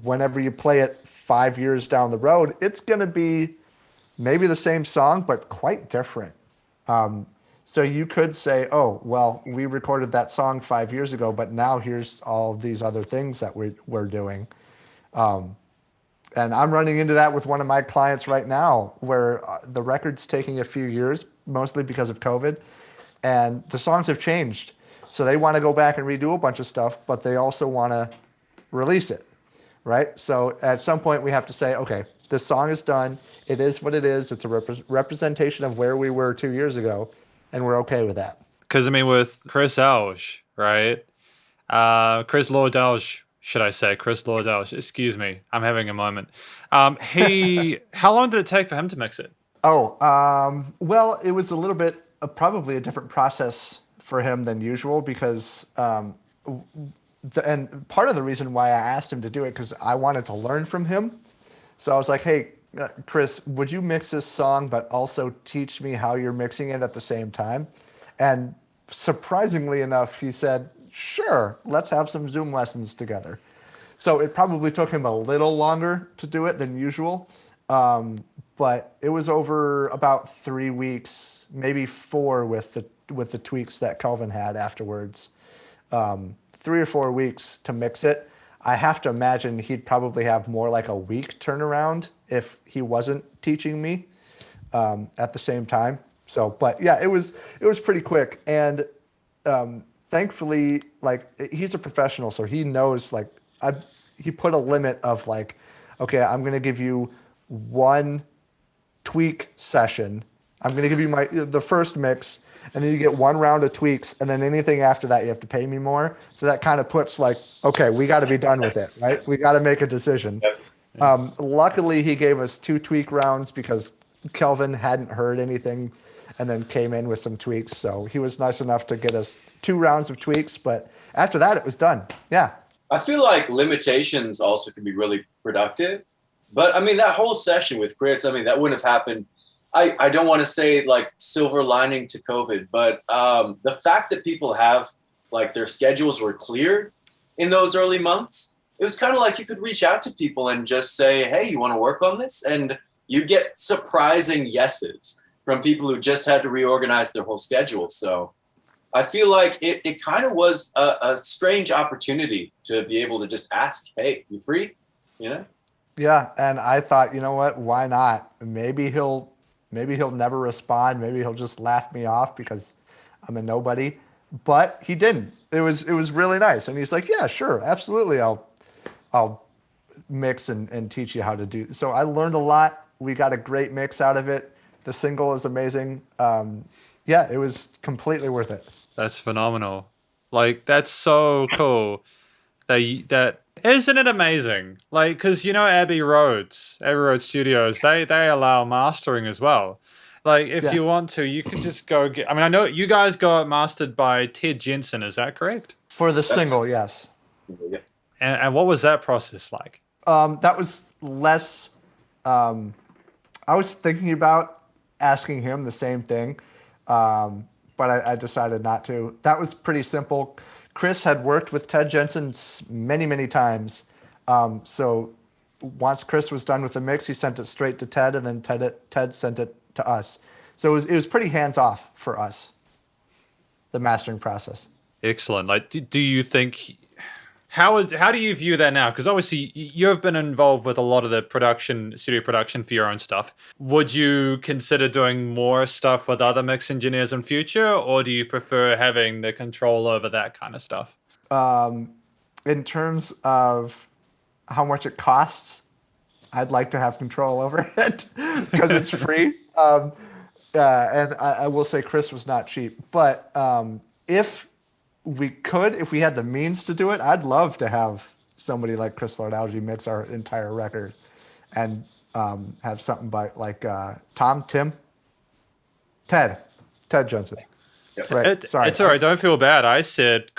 whenever you play it 5 years down the road, it's going to be maybe the same song, but quite different. So you could say, oh, well, we recorded that song 5 years ago, but now here's all these other things that we're doing. And I'm running into that with one of my clients right now, where the record's taking a few years, mostly because of COVID, and the songs have changed. So they want to go back and redo a bunch of stuff, but they also want to release it, right? So at some point we have to say, okay, this song is done. It is what it is. It's a representation of where we were 2 years ago, and we're okay with that. Because, I mean, with Chris Alge, right? Chris Lorde Alge, should I say? Chris Lorde Alge. Excuse me. I'm having a moment. How long did it take for him to mix it? Well, it was a little bit, probably a different process for him than usual because, and part of the reason why I asked him to do it, because I wanted to learn from him. So I was like, hey, Chris, would you mix this song, but also teach me how you're mixing it at the same time? And surprisingly enough, he said, sure, let's have some Zoom lessons together. So it probably took him a little longer to do it than usual. But it was over about 3 weeks, maybe 4 with the tweaks that Kelvin had afterwards. 3 or 4 weeks to mix it. I have to imagine he'd probably have more like a week turnaround if he wasn't teaching me at the same time. So, but yeah, it was pretty quick. And thankfully, like, he's a professional, so he knows, like, he put a limit of like, okay, I'm going to give you 1 tweak session. I'm going to give you the first mix, and then you get 1 round of tweaks, and then anything after that, you have to pay me more. So that kind of puts like, okay, we got to be done with it, right? We got to make a decision. Luckily, he gave us 2 tweak rounds because Kelvin hadn't heard anything and then came in with some tweaks. So he was nice enough to get us 2 rounds of tweaks, but after that, it was done. Yeah. I feel like limitations also can be really productive. But I mean, that whole session with Chris, I mean, that wouldn't have happened. I don't want to say like silver lining to COVID, but the fact that people have like their schedules were cleared in those early months, it was kind of like you could reach out to people and just say, hey, you want to work on this? And you get surprising yeses from people who just had to reorganize their whole schedule. So I feel like it kind of was a strange opportunity to be able to just ask, hey, you free? you know? Yeah, and I thought, you know what? Why not? Maybe he'll never respond. Maybe he'll just laugh me off because I'm a nobody. But he didn't. It was really nice, and he's like, yeah, sure, absolutely. I'll mix and teach you how to do. So I learned a lot. We got a great mix out of it. The single is amazing. Yeah, it was completely worth it. That's phenomenal. Like, that's so cool. That isn't it amazing? Like, because Abbey Road Studios, they allow mastering as well. Like, if Yeah. you want to, you can just go get. I mean, I know you guys got mastered by Ted Jensen. Is that correct? For the single, yes. And what was that process like? That was less. I was thinking about asking him the same thing, but I decided not to. That was pretty simple. Chris had worked with Ted Jensen many, many times. So once Chris was done with the mix, he sent it straight to Ted, and then Ted sent it to us. So it was pretty hands off for us, the mastering process. Excellent. Like, do you think how do you view that now? Because obviously you've been involved with a lot of the studio production for your own stuff. Would you consider doing more stuff with other mix engineers in future, or do you prefer having the control over that kind of stuff? In terms of how much it costs, I'd like to have control over it because it's free. And I will say Chris was not cheap, but if we had the means to do it, I'd love to have somebody like Chris Lorde mix our entire record and have something by like Ted Jensen. Yep. Right. Sorry. It's all right. Don't feel bad. I said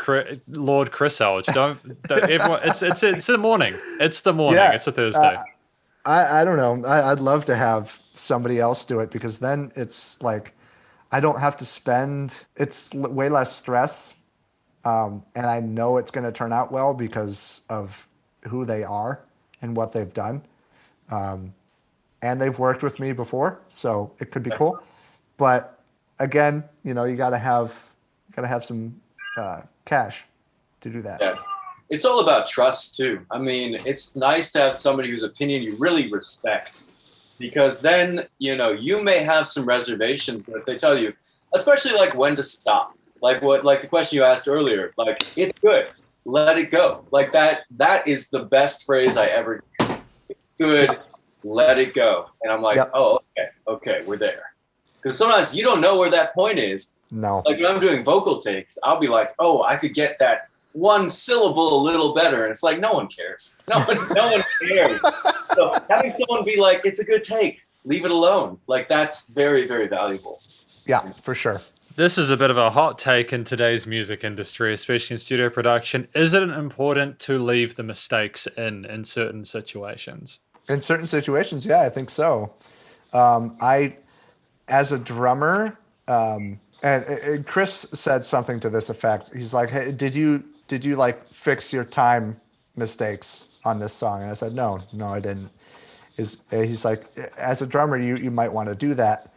Lord Chris Elge. Don't everyone. It's the morning. It's the morning. Yeah, It's a Thursday. I don't know. I'd love to have somebody else do it because then it's like I don't have to spend. It's way less stress, and I know it's going to turn out well because of who they are and what they've done. And they've worked with me before, so it could be cool. But again, you gotta have some cash to do that. Yeah. It's all about trust too. I mean, it's nice to have somebody whose opinion you really respect, because then, you may have some reservations, but if they tell you, especially like when to stop, like the question you asked earlier, like, it's good, let it go. Like that is the best phrase I ever hear. It's good, let it go. And I'm like, Yep. Oh, okay, we're there. Because sometimes you don't know where that point is. No. Like when I'm doing vocal takes, I'll be like, oh, I could get that one syllable a little better. And it's like, no one cares. No one cares. So having someone be like, it's a good take, leave it alone. Like that's very, very valuable. Yeah, for sure. This is a bit of a hot take in today's music industry, especially in studio production. Is it important to leave the mistakes in certain situations? In certain situations, yeah, I think so. As a drummer, and Chris said something to this effect. He's like, "Hey, did you like fix your time mistakes on this song?" And I said, "No, I didn't." He's like, "As a drummer, you might want to do that,"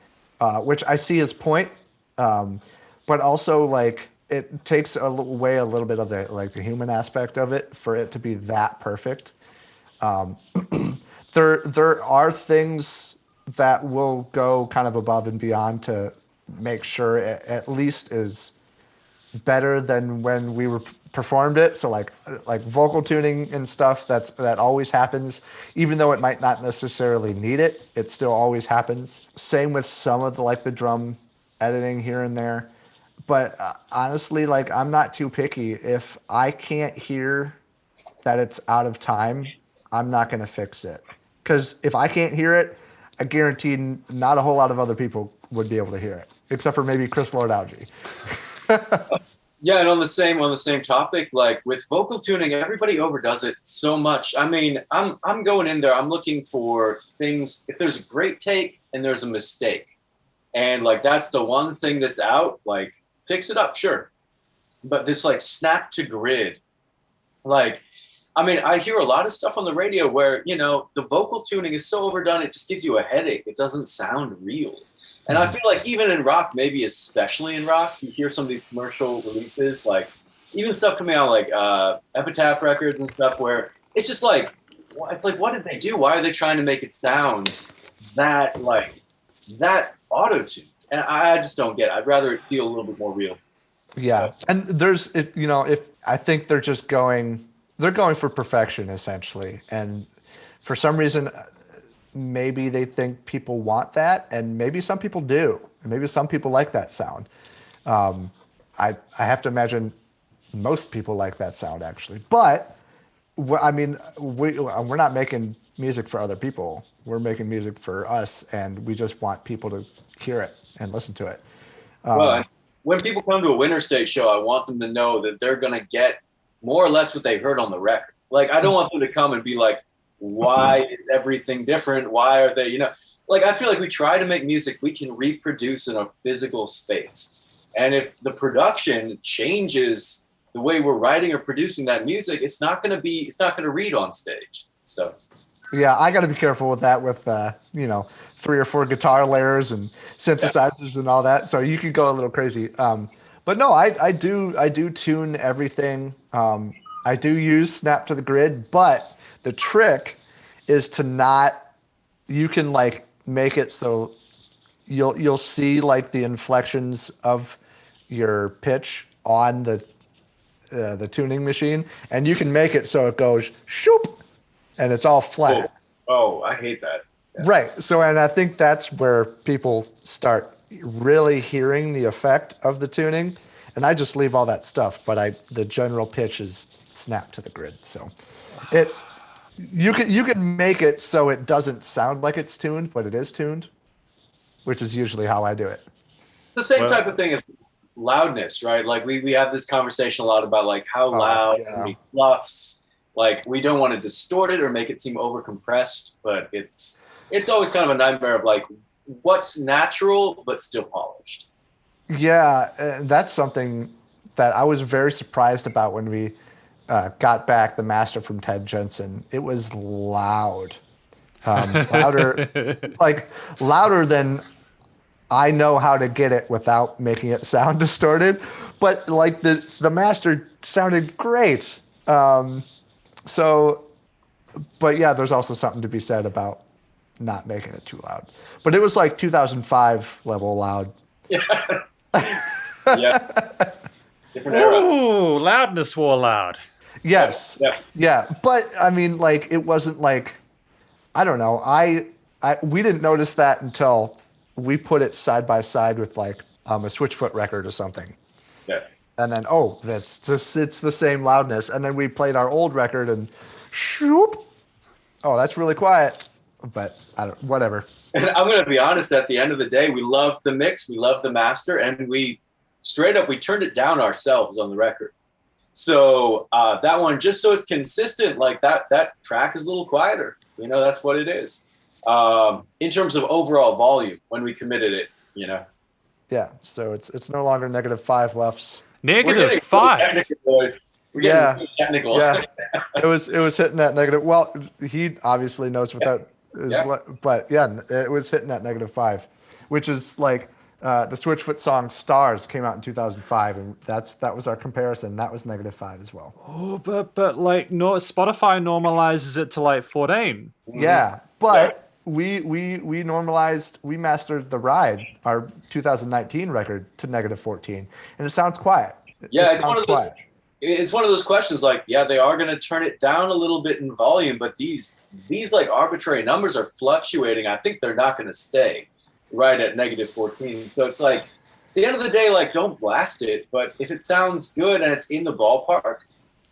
which I see his point, but also like it takes away a little bit of the human aspect of it for it to be that perfect. There are things that will go kind of above and beyond to make sure it at least is better than when we performed it. So like vocal tuning and stuff, that always happens, even though it might not necessarily need it. It still always happens. Same with some of the drum editing here and there. But honestly, I'm not too picky. If I can't hear that it's out of time, I'm not going to fix it. Because if I can't hear it, I guarantee not a whole lot of other people would be able to hear it, except for maybe Chris Lorde. Yeah, and on the same topic, like with vocal tuning, everybody overdoes it so much. I mean, I'm going in there, I'm looking for things. If there's a great take and there's a mistake, and that's the one thing that's out, fix it up, sure. But this snap to grid, I mean, I hear a lot of stuff on the radio where, the vocal tuning is so overdone, it just gives you a headache. It doesn't sound real. And I feel like even in rock, maybe especially in rock, you hear some of these commercial releases, even stuff coming out Epitaph records and stuff where it's just it's like, what did they do? Why are they trying to make it sound that auto-tune? And I just don't get it. I'd rather it feel a little bit more real. Yeah, and if I think they're going for perfection essentially, and for some reason, maybe they think people want that, and maybe some people do, and maybe some people like that sound. I have to imagine most people like that sound actually, but I mean, we're not making music for other people. We're making music for us, and we just want people to hear it and listen to it. Well, when people come to a Winterstate show, I want them to know that they're going to get more or less what they heard on the record. Like, I don't want them to come and be like, why is everything different? Why are they, like, I feel like we try to make music we can reproduce in a physical space. And if the production changes the way we're writing or producing that music, it's not going to read on stage. So. Yeah, I got to be careful with that with, 3 or 4 guitar layers and synthesizers and all that. So you could go a little crazy. But no, I do tune everything. I do use snap to the grid, but the trick is to not, you can like make it so you'll see like the inflections of your pitch on the tuning machine, and you can make it so it goes shoop and it's all flat. Oh, I hate that. Yeah. Right. So, and I think that's where people start really hearing the effect of the tuning. And I just leave all that stuff, but the general pitch is snap to the grid. So you can make it so it doesn't sound like it's tuned, but it is tuned, which is usually how I do it. The same type of thing as loudness, right? Like we have this conversation a lot about like how loud can we fluffs. Like, we don't want to distort it or make it seem over compressed, but it's always kind of a nightmare of like what's natural but still polished. Yeah, that's something that I was very surprised about when we got back the master from Ted Jensen. It was loud, louder than I know how to get it without making it sound distorted. But like the master sounded great. But yeah, there's also something to be said about not making it too loud. But it was like 2005 level loud. Yeah. Yeah. Different era. Ooh, loudness war loud. Yes. Yeah. But I mean, like, it wasn't like, I don't know. We didn't notice that until we put it side by side with like a Switchfoot record or something. Yeah. And then, it's the same loudness. And then we played our old record and shoop. Oh, that's really quiet. But whatever. And I'm going to be honest, at the end of the day, we loved the mix, we loved the master, and we turned it down ourselves on the record. So that one, just so it's consistent, like that track is a little quieter. That's what it is. In terms of overall volume, when we committed it, Yeah, so it's no longer -5 lefts. -5. We're getting really technical. Yeah. It was hitting that negative. Well, he obviously knows what that is, but yeah, it was hitting that -5, which is like the Switchfoot song "Stars" came out in 2005, and that was our comparison. That was -5 as well. Oh, but like Spotify normalizes it to like 14. Yeah, but we mastered The Ride, our 2019 record, to -14, and it sounds quiet. Yeah, it's one of those questions like, yeah, they are going to turn it down a little bit in volume, but these like arbitrary numbers are fluctuating. I think they're not going to stay right at -14. So it's like, at the end of the day, like, don't blast it, but if it sounds good and it's in the ballpark,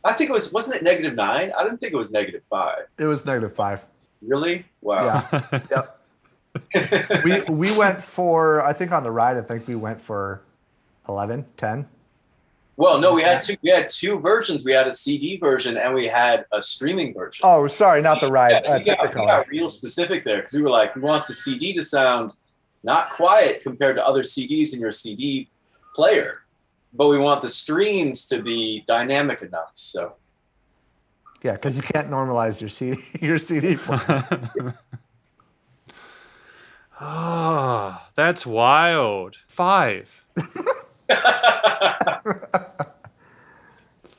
I think wasn't it -9? I didn't think it was -5. It was -5. Really? Wow. Yeah. Yep. We went for, I think on The Ride, I think we went for 11, 10. Well, no, we had two versions. We had a CD version and we had a streaming version. Oh, sorry, not The Ride. We got real specific there because we were like, we want the CD to sound not quiet compared to other CDs in your CD player, but we want the streams to be dynamic enough. So. Yeah, because you can't normalize your CD player. Oh, that's wild. 5.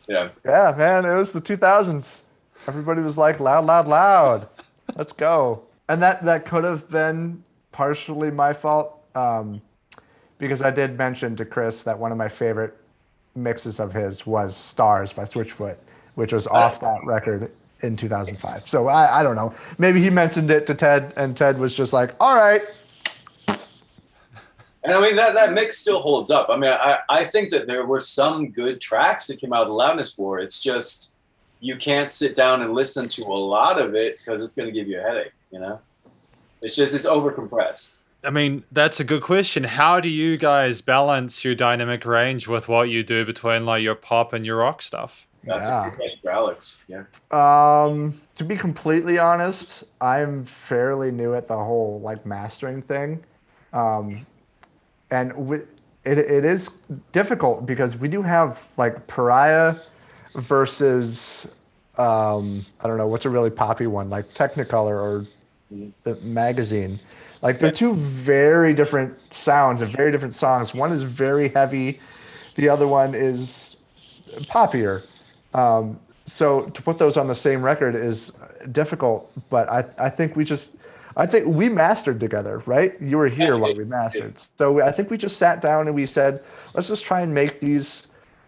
Yeah. Yeah, man, it was the 2000s. Everybody was like, loud, loud, loud. Let's go. And that could have been partially my fault, because I did mention to Chris that one of my favorite mixes of his was Stars by Switchfoot, which was off that record in 2005. So I don't know. Maybe he mentioned it to Ted, and Ted was just like, all right. And I mean, that mix still holds up. I mean, I think that there were some good tracks that came out of the Loudness War. It's just, you can't sit down and listen to a lot of it because it's going to give you a headache, you know? It's just, it's overcompressed. I mean, that's a good question. How do you guys balance your dynamic range with what you do between like your pop and your rock stuff? That's a good question for Alex. Yeah. To be completely honest, I'm fairly new at the whole like mastering thing. And it is difficult because we do have like Pariah versus I don't know what's a really poppy one, like Technicolor or the magazine. Like they're two very different sounds and very different songs. One is very heavy, the other one is poppier. So to put those on the same record is difficult. But I think we mastered together, right? You were here while we mastered. So I think we just sat down and we said, let's just try and make these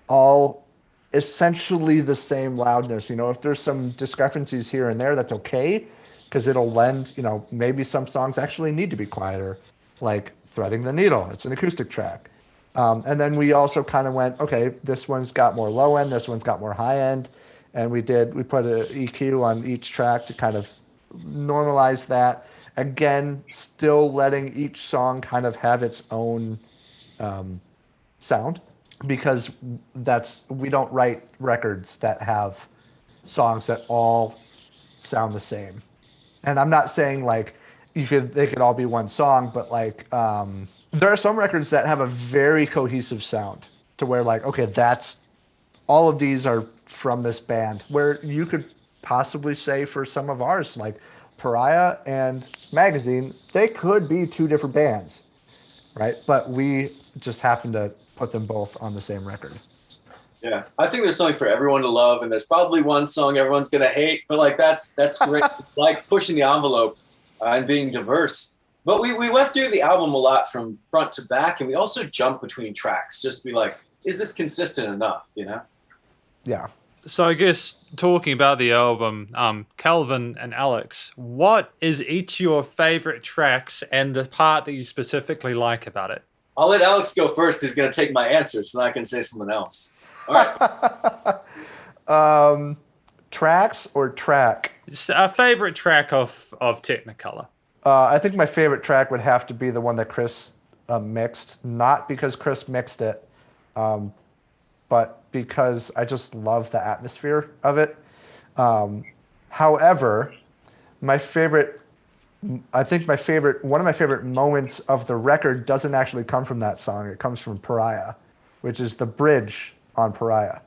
all essentially the same loudness. You know, if there's some discrepancies here and there, that's okay, because it'll lend, you know, maybe some songs actually need to be quieter, like Threading the Needle. It's an acoustic track. And then we also kind of went, okay, this one's got more low end, this one's got more high end. And we put an EQ on each track to kind of normalize that. Again, still letting each song kind of have its own sound, because we don't write records that have songs that all sound the same. And I'm not saying like they could all be one song, but like there are some records that have a very cohesive sound to where like, okay, that's all of these are from this band, where you could possibly say for some of ours, like Pariah and Magazine, they could be two different bands, right? But we just happen to put them both on the same record. Yeah, I think there's something for everyone to love, and there's probably one song everyone's gonna hate, but like that's great. Like pushing the envelope and being diverse. But we went through the album a lot from front to back, and we also jumped between tracks just to be like, is this consistent enough? You know? Yeah. So I guess talking about the album, Kelvin and Alex, what is each your favorite tracks and the part that you specifically like about it? I'll let Alex go first. He's gonna take my answer, so I can say someone else. All right. Tracks or track? A favorite track of Technicolor. I think my favorite track would have to be the one that Chris mixed, not because Chris mixed it, but because I just love the atmosphere of it. However, one of my favorite moments of the record doesn't actually come from that song. It comes from Pariah, which is the bridge on Pariah.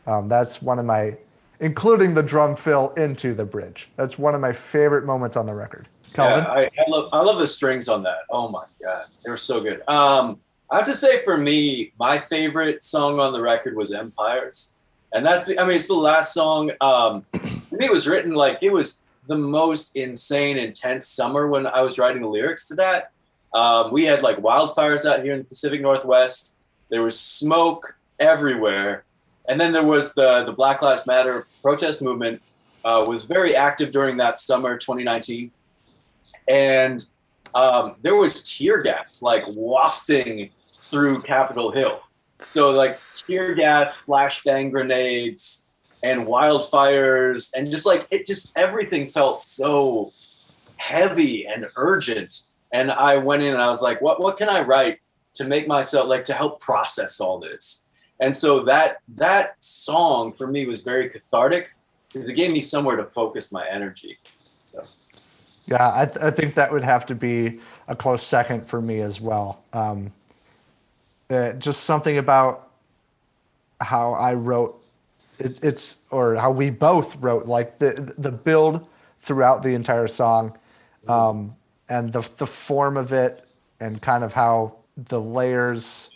That's one of my, including the drum fill into the bridge. That's one of my favorite moments on the record. Kelvin? Yeah, I love the strings on that. Oh my God, they were so good. I have to say, for me, my favorite song on the record was Empires. And it's the last song. For me, it was written like, it was the most insane, intense summer when I was writing the lyrics to that. We had like wildfires out here in the Pacific Northwest. There was smoke everywhere. And then there was the Black Lives Matter protest movement, was very active during that summer, 2019. And there was tear gas like wafting through Capitol Hill. So like tear gas, flashbang grenades, and wildfires, and everything felt so heavy and urgent. And I went in and I was like, what can I write to make myself, like, to help process all this? And so that song for me was very cathartic because it gave me somewhere to focus my energy. So. Yeah, I think that would have to be a close second for me as well. Just something about how I wrote or how we both wrote, like the build throughout the entire song, and the form of it, and kind of how the layers.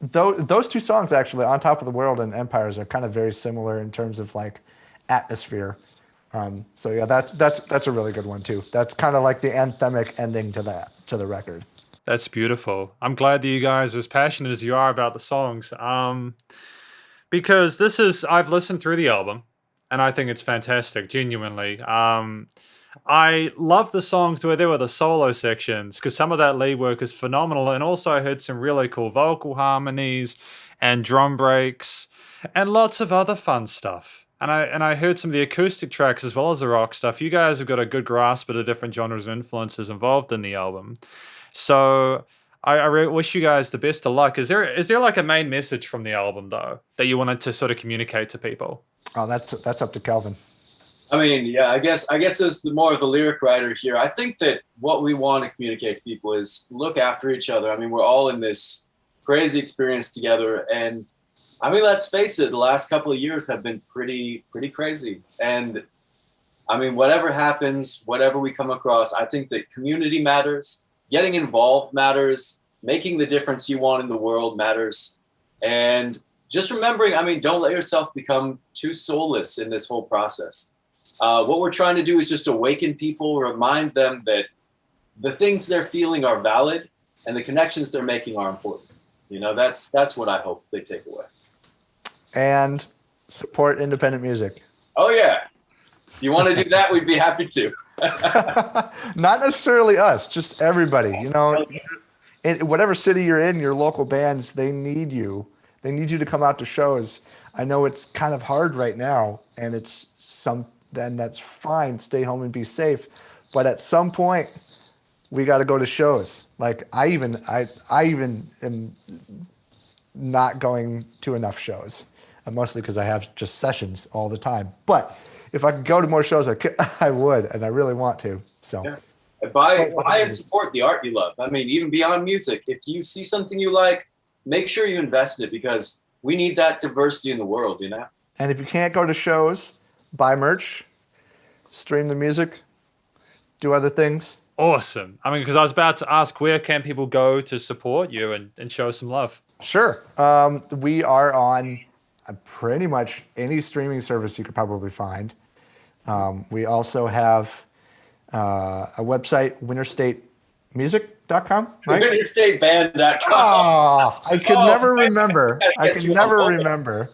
Those two songs actually, On Top of the World and Empires, are kind of very similar in terms of like atmosphere. So yeah, that's a really good one too. That's kind of like the anthemic ending to the record. That's beautiful. I'm glad that you guys are as passionate as you are about the songs. Because I've listened through the album and I think it's fantastic, genuinely. I love the songs where there were the solo sections because some of that lead work is phenomenal. And also, I heard some really cool vocal harmonies and drum breaks and lots of other fun stuff. And I heard some of the acoustic tracks as well as the rock stuff. You guys have got a good grasp of the different genres and influences involved in the album. So I really wish you guys the best of luck. Is there like a main message from the album though that you wanted to sort of communicate to people? Oh, that's up to Kelvin. I mean, yeah, I guess as the more of the lyric writer here, I think that what we want to communicate to people is look after each other. I mean, we're all in this crazy experience together, and I mean, let's face it, the last couple of years have been pretty crazy. And I mean, whatever happens, whatever we come across, I think that community matters, getting involved matters, making the difference you want in the world matters, and just remembering, I mean, don't let yourself become too soulless in this whole process. What we're trying to do is just awaken people, remind them that the things they're feeling are valid and the connections they're making are important. You know, that's what I hope they take away. And support independent music. Oh, yeah. If you want to do that, we'd be happy to. Not necessarily us, just everybody. You know, in whatever city you're in, your local bands, they need you. They need you to come out to shows. I know it's kind of hard right now, and then that's fine. Stay home and be safe. But at some point, we got to go to shows. Like I even am not going to enough shows, mostly because I have just sessions all the time. But if I could go to more shows, I would, and I really want to. So yeah. Buy and support the art you love. I mean, even beyond music, if you see something you like, make sure you invest in it because we need that diversity in the world, you know? And if you can't go to shows, buy merch, stream the music, do other things. Awesome. I mean, because I was about to ask, where can people go to support you and show some love? Sure. We are on pretty much any streaming service you could probably find. We also have a website, winterstatemusic.com, right? Winterstateband.com. Oh, I could never remember. I could never remember.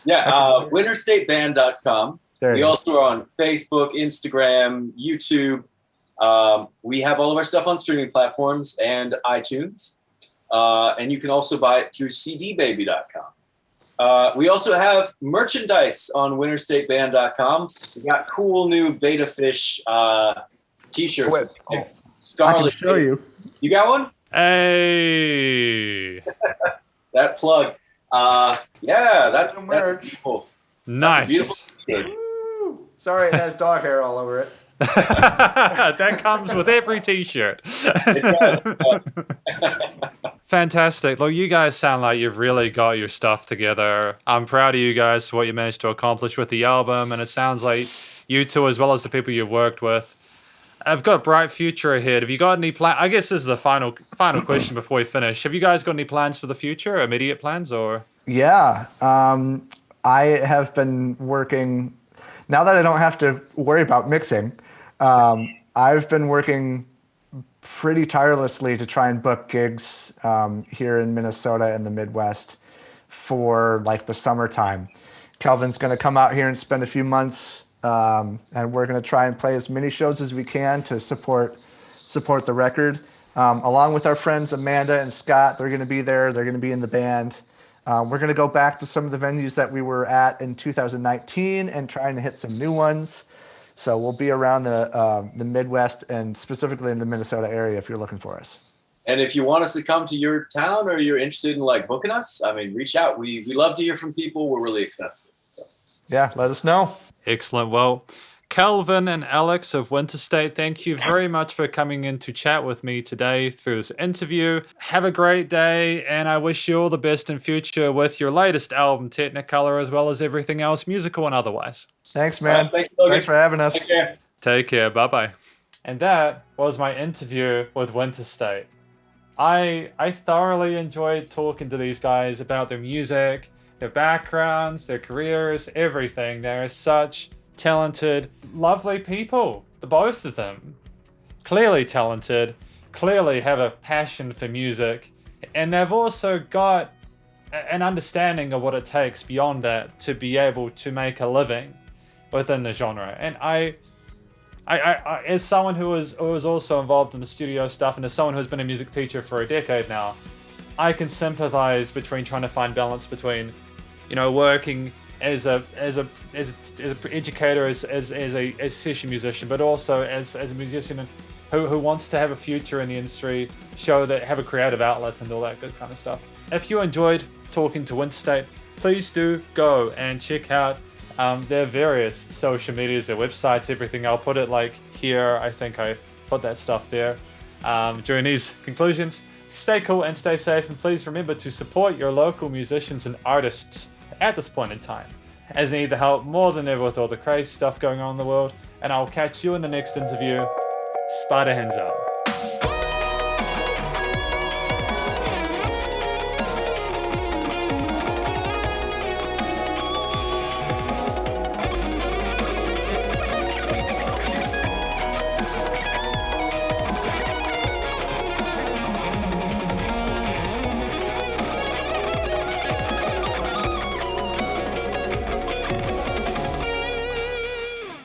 Yeah, winterstateband.com. We also are on Facebook, Instagram, YouTube. We have all of our stuff on streaming platforms and iTunes. And you can also buy it through cdbaby.com. We also have merchandise on winterstateband.com. We got cool new Beta Fish t-shirts. Oh, Scarlet. I can show you. You got one? Hey. That plug. Yeah, that's beautiful. Nice. That's a beautiful t-shirt. Sorry, it has dog hair all over it. That comes with every t-shirt. Fantastic. Look, you guys sound like you've really got your stuff together. I'm proud of you guys for what you managed to accomplish with the album, and it sounds like you two, as well as the people you've worked with, have got a bright future ahead. Have you got any plans? I guess this is the final question before we finish. Have you guys got any plans for the future, immediate plans, or? Yeah, I have been working, now that I don't have to worry about mixing, I've been working pretty tirelessly to try and book gigs here in Minnesota and the Midwest for like the summertime. Kelvin's going to come out here and spend a few months, and we're going to try and play as many shows as we can to support the record. Along with our friends Amanda and Scott, they're going to be there. They're going to be in the band. We're going to go back to some of the venues that we were at in 2019 and trying to hit some new ones. So we'll be around the Midwest and specifically in the Minnesota area if you're looking for us. And if you want us to come to your town or you're interested in like booking us, I mean, reach out. We love to hear from people. We're really accessible. So yeah, let us know. Excellent. Well, Kelvin and Alex of Winterstate, thank you very much for coming in to chat with me today through this interview. Have a great day, and I wish you all the best in future with your latest album, Technicolor, as well as everything else, musical and otherwise. Thanks, man. Thanks for having us. Take care. Bye-bye. And that was my interview with Winterstate. I thoroughly enjoyed talking to these guys about their music, their backgrounds, their careers, everything. They're such talented, lovely people, the both of them. Clearly talented, clearly have a passion for music, and they've also got an understanding of what it takes beyond that to be able to make a living within the genre. And I as someone who was also involved in the studio stuff, and as someone who's been a music teacher for a decade now, I can sympathize between trying to find balance between, working as a educator, as a session musician, but also as a musician who wants to have a future in the industry, have a creative outlet and all that good kind of stuff. If you enjoyed talking to Winterstate, please do go and check out their various social medias, their websites, everything. I'll put it here. I think I put that stuff there during these conclusions. Stay cool and stay safe, and please remember to support your local musicians and artists at this point in time, as they need the help more than ever with all the crazy stuff going on in the world. And I'll catch you in the next interview. Spider hands out.